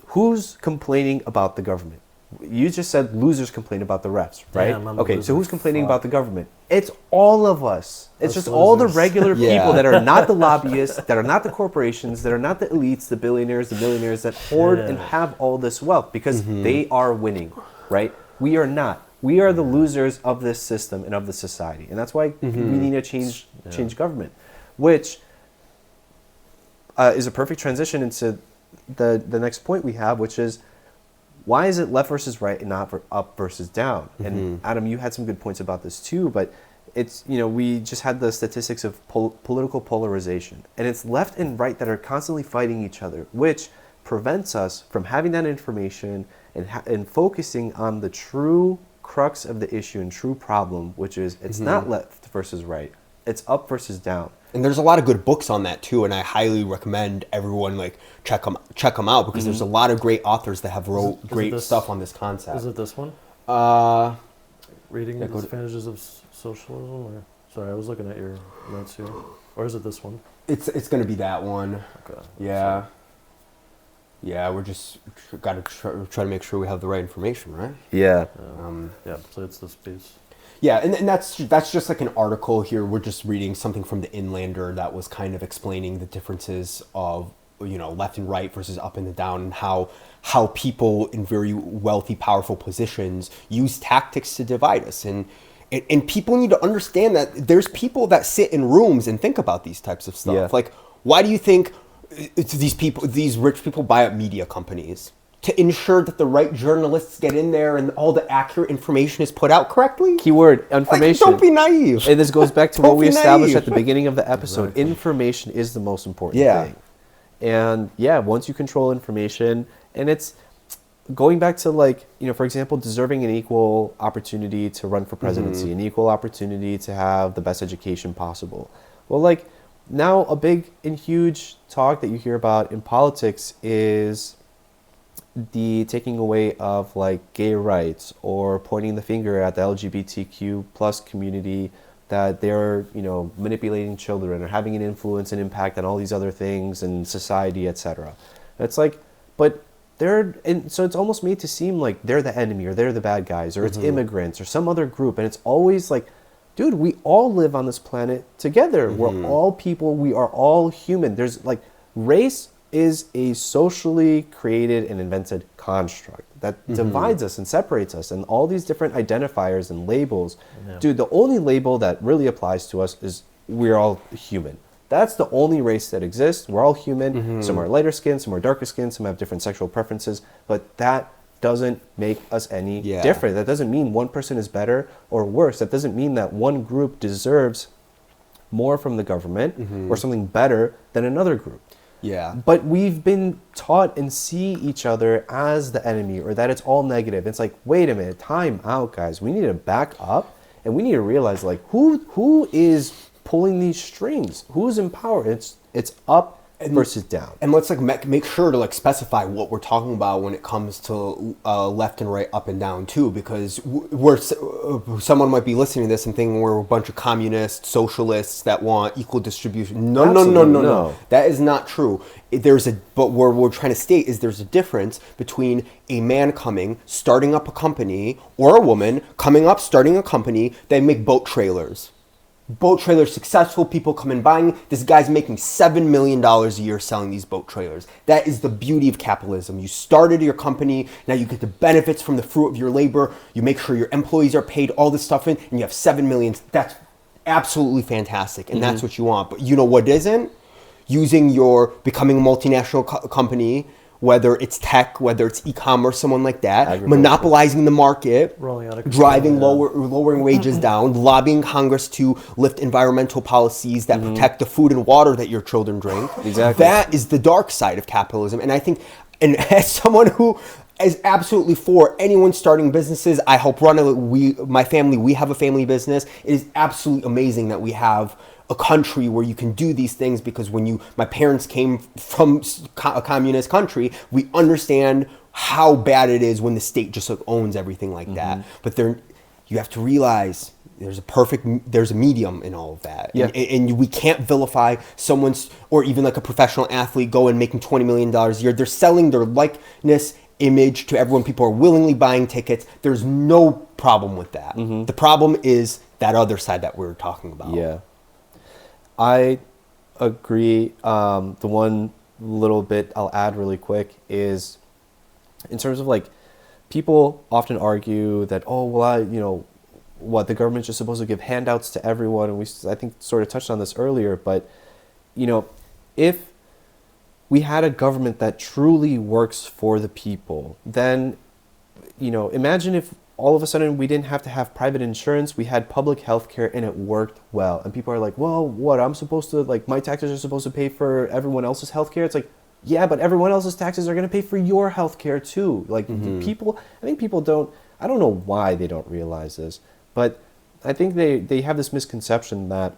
who's complaining about the government? You just said losers complain about the refs, right? Damn, I'm a Okay, so loser. who's complaining Fuck. about the government? It's all of us. It's Us just all the losers. regular Yeah. people that are not the lobbyists, that are not the corporations, that are not the elites, the billionaires, the millionaires that hoard and Shit. have all this wealth because they are winning, right? We are not. We are the losers of this system and of the society, and that's why we need to change government, which is a perfect transition into the next point we have, which is why is it left versus right and not up versus down? And Adam, you had some good points about this too, but it's, we just had the statistics of political polarization, and it's left and right that are constantly fighting each other, which prevents us from having that information and focusing on the true crux of the issue and true problem, which is it's not left versus right, it's up versus down. And there's a lot of good books on that too, and I highly recommend everyone check them out because there's a lot of great authors that have wrote Is it great this- stuff on this concept. Is it this one? Reading Yeah, the go to- advantages of socialism? Or sorry, I was looking at your notes here. Or is it this one? It's going to be that one. Okay. Yeah. Yeah, we're just got to try to make sure we have the right information, right? Yeah. Yeah, so it's this piece. Yeah, and that's just like an article here. We're just reading something from the Inlander that was kind of explaining the differences of left and right versus up and down, and how people in very wealthy, powerful positions use tactics to divide us. And people need to understand that there's people that sit in rooms and think about these types of stuff. Yeah. Like, why do you think these rich people buy up media companies? To ensure that the right journalists get in there and all the accurate information is put out correctly? Keyword, Like, information. don't be naive. And this goes back to Don't what we be established naive. at the beginning of the episode. Exactly. Information is the most important Yeah. thing. And yeah, once you control information, and it's going back to for example, deserving an equal opportunity to run for presidency, an equal opportunity to have the best education possible. Well, now a big and huge talk that you hear about in politics is the taking away of gay rights or pointing the finger at the LGBTQ plus community that they're manipulating children or having an influence and impact on all these other things in society, etc. It's but so it's almost made to seem like they're the enemy or they're the bad guys or it's immigrants or some other group, and it's always dude, we all live on this planet together. We're all people. We are all human. There's race is a socially created and invented construct that divides us and separates us, and all these different identifiers and labels. Yeah. Dude, the only label that really applies to us is we're all human. That's the only race that exists. We're all human. Some are lighter skin, some are darker skin, some have different sexual preferences, but that doesn't make us any Yeah. different. That doesn't mean one person is better or worse. That doesn't mean that one group deserves more from the government or something better than another group. Yeah. But we've been taught and see each other as the enemy or that it's all negative. It's wait a minute, time out, guys. We need to back up and we need to realize who is pulling these strings? Who's in power? It's up versus down. And let's make sure to specify what we're talking about when it comes to left and right, up and down too, because someone might be listening to this and thinking we're a bunch of communists, socialists that want equal distribution. No. Absolutely no. That is not true. But what we're trying to state is there's a difference between a man starting up a company, or a woman coming up, starting a company. They make boat trailers. Boat trailers, successful people come and buying. This guy's making $7 million a year selling these boat trailers. That is the beauty of capitalism. You started your company, now you get the benefits from the fruit of your labor. You make sure your employees are paid, all this stuff in, and you have $7 million. That's absolutely fantastic, and that's what you want. But you know what isn't? Becoming a multinational company, whether it's tech, whether it's e-commerce, someone like that, Agriculture. monopolizing the market, Rolling out of control, driving yeah. lowering wages down, lobbying Congress to lift environmental policies that protect the food and water that your children drink. Exactly. That is the dark side of capitalism. And I think, and as someone who is absolutely for anyone starting businesses, I hope my family, we have a family business. It is absolutely amazing that we have a country where you can do these things, because my parents came from a communist country, we understand how bad it is when the state just owns everything like that. But you have to realize there's a medium in all of that. Yeah. And we can't vilify someone's, or even a professional athlete making $20 million a year. They're selling their likeness image to everyone. People are willingly buying tickets. There's no problem with that. The problem is that other side that we were talking about. Yeah, I agree. The one little bit I'll add really quick is in terms of like people often argue that, oh, well, what, the government's just supposed to give handouts to everyone, and I think sort of touched on this earlier, but if we had a government that truly works for the people, then imagine if all of a sudden we didn't have to have private insurance, we had public health care and it worked well. And people are like, well, what, I'm supposed to, like, my taxes are supposed to pay for everyone else's health care? It's like, yeah, but everyone else's taxes are going to pay for your health care too. Like, people, I think people don't, I don't know why they don't realize this, but I think they have this misconception that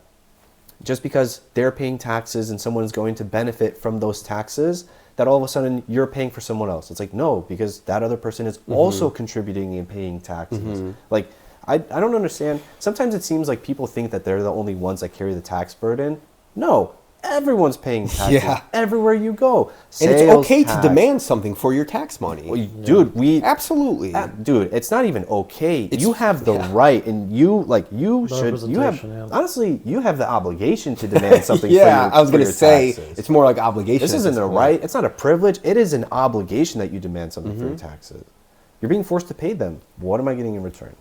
just because they're paying taxes and someone's going to benefit from those taxes, that all of a sudden you're paying for someone else. It's like, no, because that other person is also contributing and paying taxes. Like, I don't understand. Sometimes it seems like people think that they're the only ones that carry the tax burden. No, everyone's paying taxes everywhere you go. And it's Sales okay tax. to demand something for your tax money. Well, dude, Absolutely. dude, it's not even okay. It's- You have the yeah. right, and you should. You have representation, yeah. honestly, you have the obligation to demand something. Yeah, for I was going gonna to say taxes. it's more like obligation. This at isn't a point. right. It's not a privilege. It is an obligation that you demand something for your taxes. You're being forced to pay them. What am I getting in return?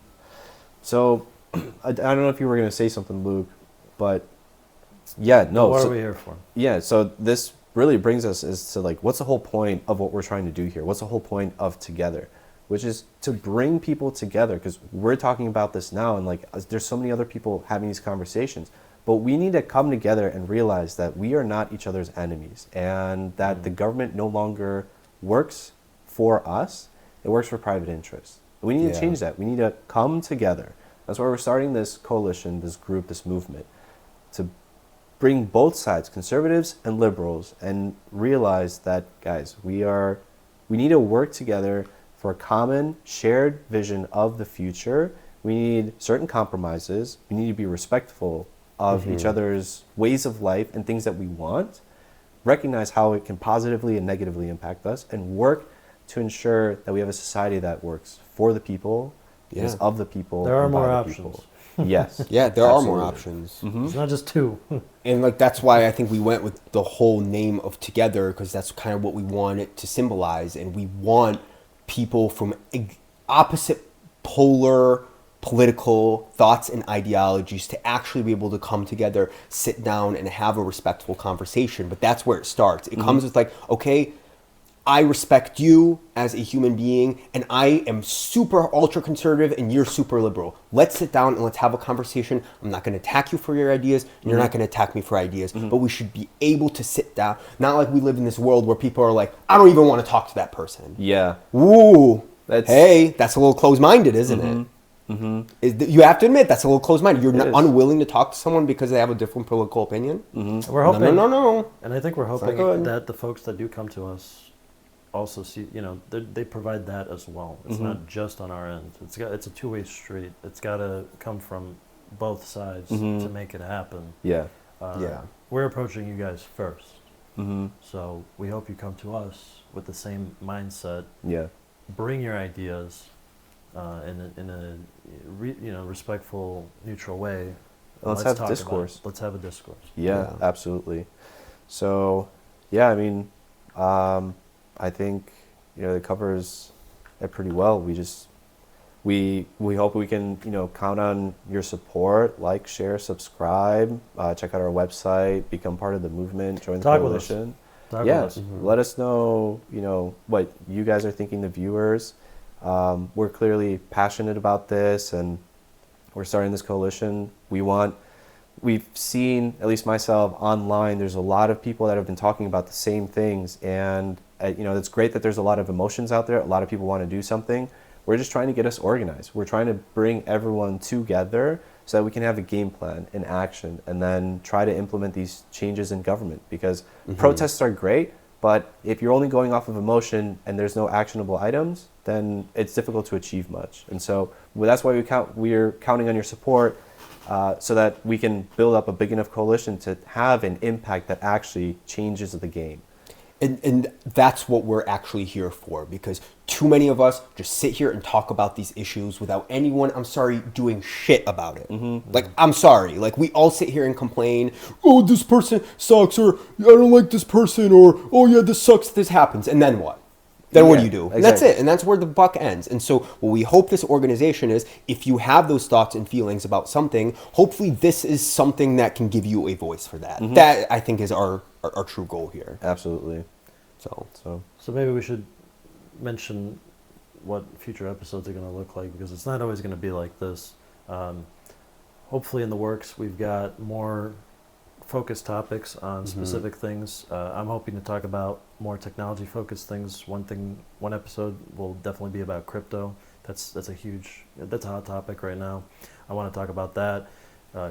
So, I don't know if you were going to say something, Luke, but yeah, no. What so- are we here for? yeah, so this really brings us is to like, what's the whole point of what we're trying to do here? What's the whole point of Together? Which is to bring people together, because we're talking about this now, and like there's so many other people having these conversations, but we need to come together and realize that we are not each other's enemies, and that the government no longer works for us, it works for private interests. We need to Yeah. change that. We need to come together. That's why we're starting this coalition, this group, this movement, to bring both sides, conservatives and liberals, and realize that, guys, we need to work together for a common shared vision of the future. We need certain compromises. We need to be respectful of each other's ways of life and things that we want, recognize how it can positively and negatively impact us, and work to ensure that we have a society that works for the people, is Yeah. of the people. There are and by more the options. people. Yes. Yeah, there are more Absolutely. options. It's not just two. And like that's why I think we went with the whole name of Together, because that's kind of what we want it to symbolize, and we want people from opposite polar political thoughts and ideologies to actually be able to come together, sit down, and have a respectful conversation. But that's where it starts. It comes with like, okay, I respect you as a human being, and I am super ultra conservative and you're super liberal. Let's sit down and let's have a conversation. I'm not going to attack you for your ideas, and you're not going to attack me for ideas, but we should be able to sit down. Not like we live in this world where people are like, I don't even want to talk to that person. Yeah. Ooh, That's- hey, that's a little closed-minded, isn't it? You have to admit that's a little closed-minded. You're not is. unwilling to talk to someone because they have a different political opinion. We're No, hoping. no. And I think we're not hoping good. that the folks that do come to us also see, they provide that as well. It's not just on our end. It's a two-way street. It's got to come from both sides to make it happen. Yeah. Yeah. We're approaching you guys first. Mm-hmm. So we hope you come to us with the same mindset. Yeah. Bring your ideas in a respectful, neutral way. And Let's have talk about it. discourse. Let's have a discourse. Yeah, Yeah. absolutely. So, yeah, I mean, I think it covers it pretty well. We hope we can count on your support. Like, share, subscribe. Check out our website. Become part of the movement. Join the Talk with us. coalition. Talk Yeah, with us. let us know. What you guys are thinking. The viewers. We're clearly passionate about this, and we're starting this coalition. We've seen, at least myself, online, there's a lot of people that have been talking about the same things, and it's great that there's a lot of emotions out there. A lot of people want to do something. We're just trying to get us organized. We're trying to bring everyone together so that we can have a game plan in action, and then try to implement these changes in government, because protests are great, but if you're only going off of emotion and there's no actionable items, then it's difficult to achieve much. And so that's why we're counting on your support, so that we can build up a big enough coalition to have an impact that actually changes the game. And that's what we're actually here for, because too many of us just sit here and talk about these issues without anyone, I'm sorry, doing shit about it. Like, I'm sorry. Like, we all sit here and complain, oh, this person sucks, or I don't like this person, or oh, yeah, this sucks, this happens. And then what? Then what do Yeah, you do? And that's exactly. it. And that's where the buck ends. And so what we hope this organization is, if you have those thoughts and feelings about something, hopefully this is something that can give you a voice for that. That, I think, is our true goal here. Absolutely. So, So maybe we should mention what future episodes are going to look like, because it's not always going to be like this. Hopefully in the works, we've got more focused topics on specific things. I'm hoping to talk about more technology focused things. One episode will definitely be about crypto. That's a hot topic right now. I want to talk about that,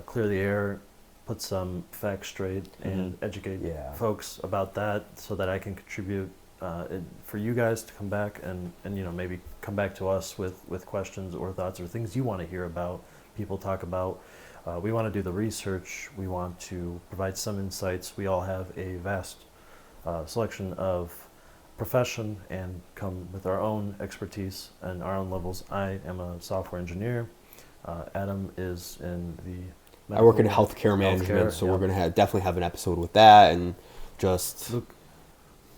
clear the air, put some facts straight, and educate Yeah. folks about that, so that I can contribute for you guys to come back and maybe come back to us with questions or thoughts or things you want to hear about, people talk about. We want to do the research. We want to provide some insights. We all have a vast selection of profession and come with our own expertise and our own levels. I am a software engineer. Adam is in the I work in medical- healthcare management, healthcare, so yeah. we're going to definitely have an episode with that, and just...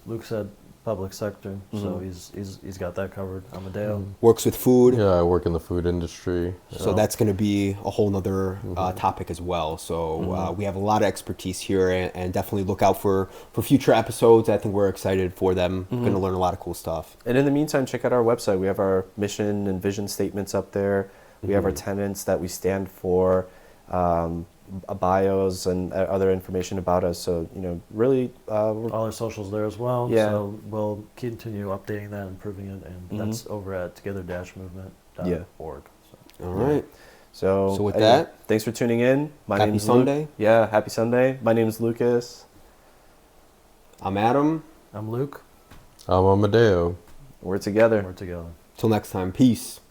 Luke said public sector, so he's got that covered. Amadeo. works with food. Yeah, I work in the food industry. So that's going to be a whole nother topic as well. So we have a lot of expertise here, and definitely look out for future episodes. I think we're excited for them. Going to learn a lot of cool stuff. And in the meantime, check out our website. We have our mission and vision statements up there. We have our tenets that we stand for, bios and other information about us. So, really, we're All our socials there as well. Yeah. So we'll continue updating that, improving it, and that's over at together-movement.org. So. All right. So with anyway, that, thanks for tuning in. My happy name's Sunday. Luke. Yeah, happy Sunday. My name is Lucas. I'm Adam. I'm Luke. I'm Amadeo. We're together. We're together. Till next time. Peace.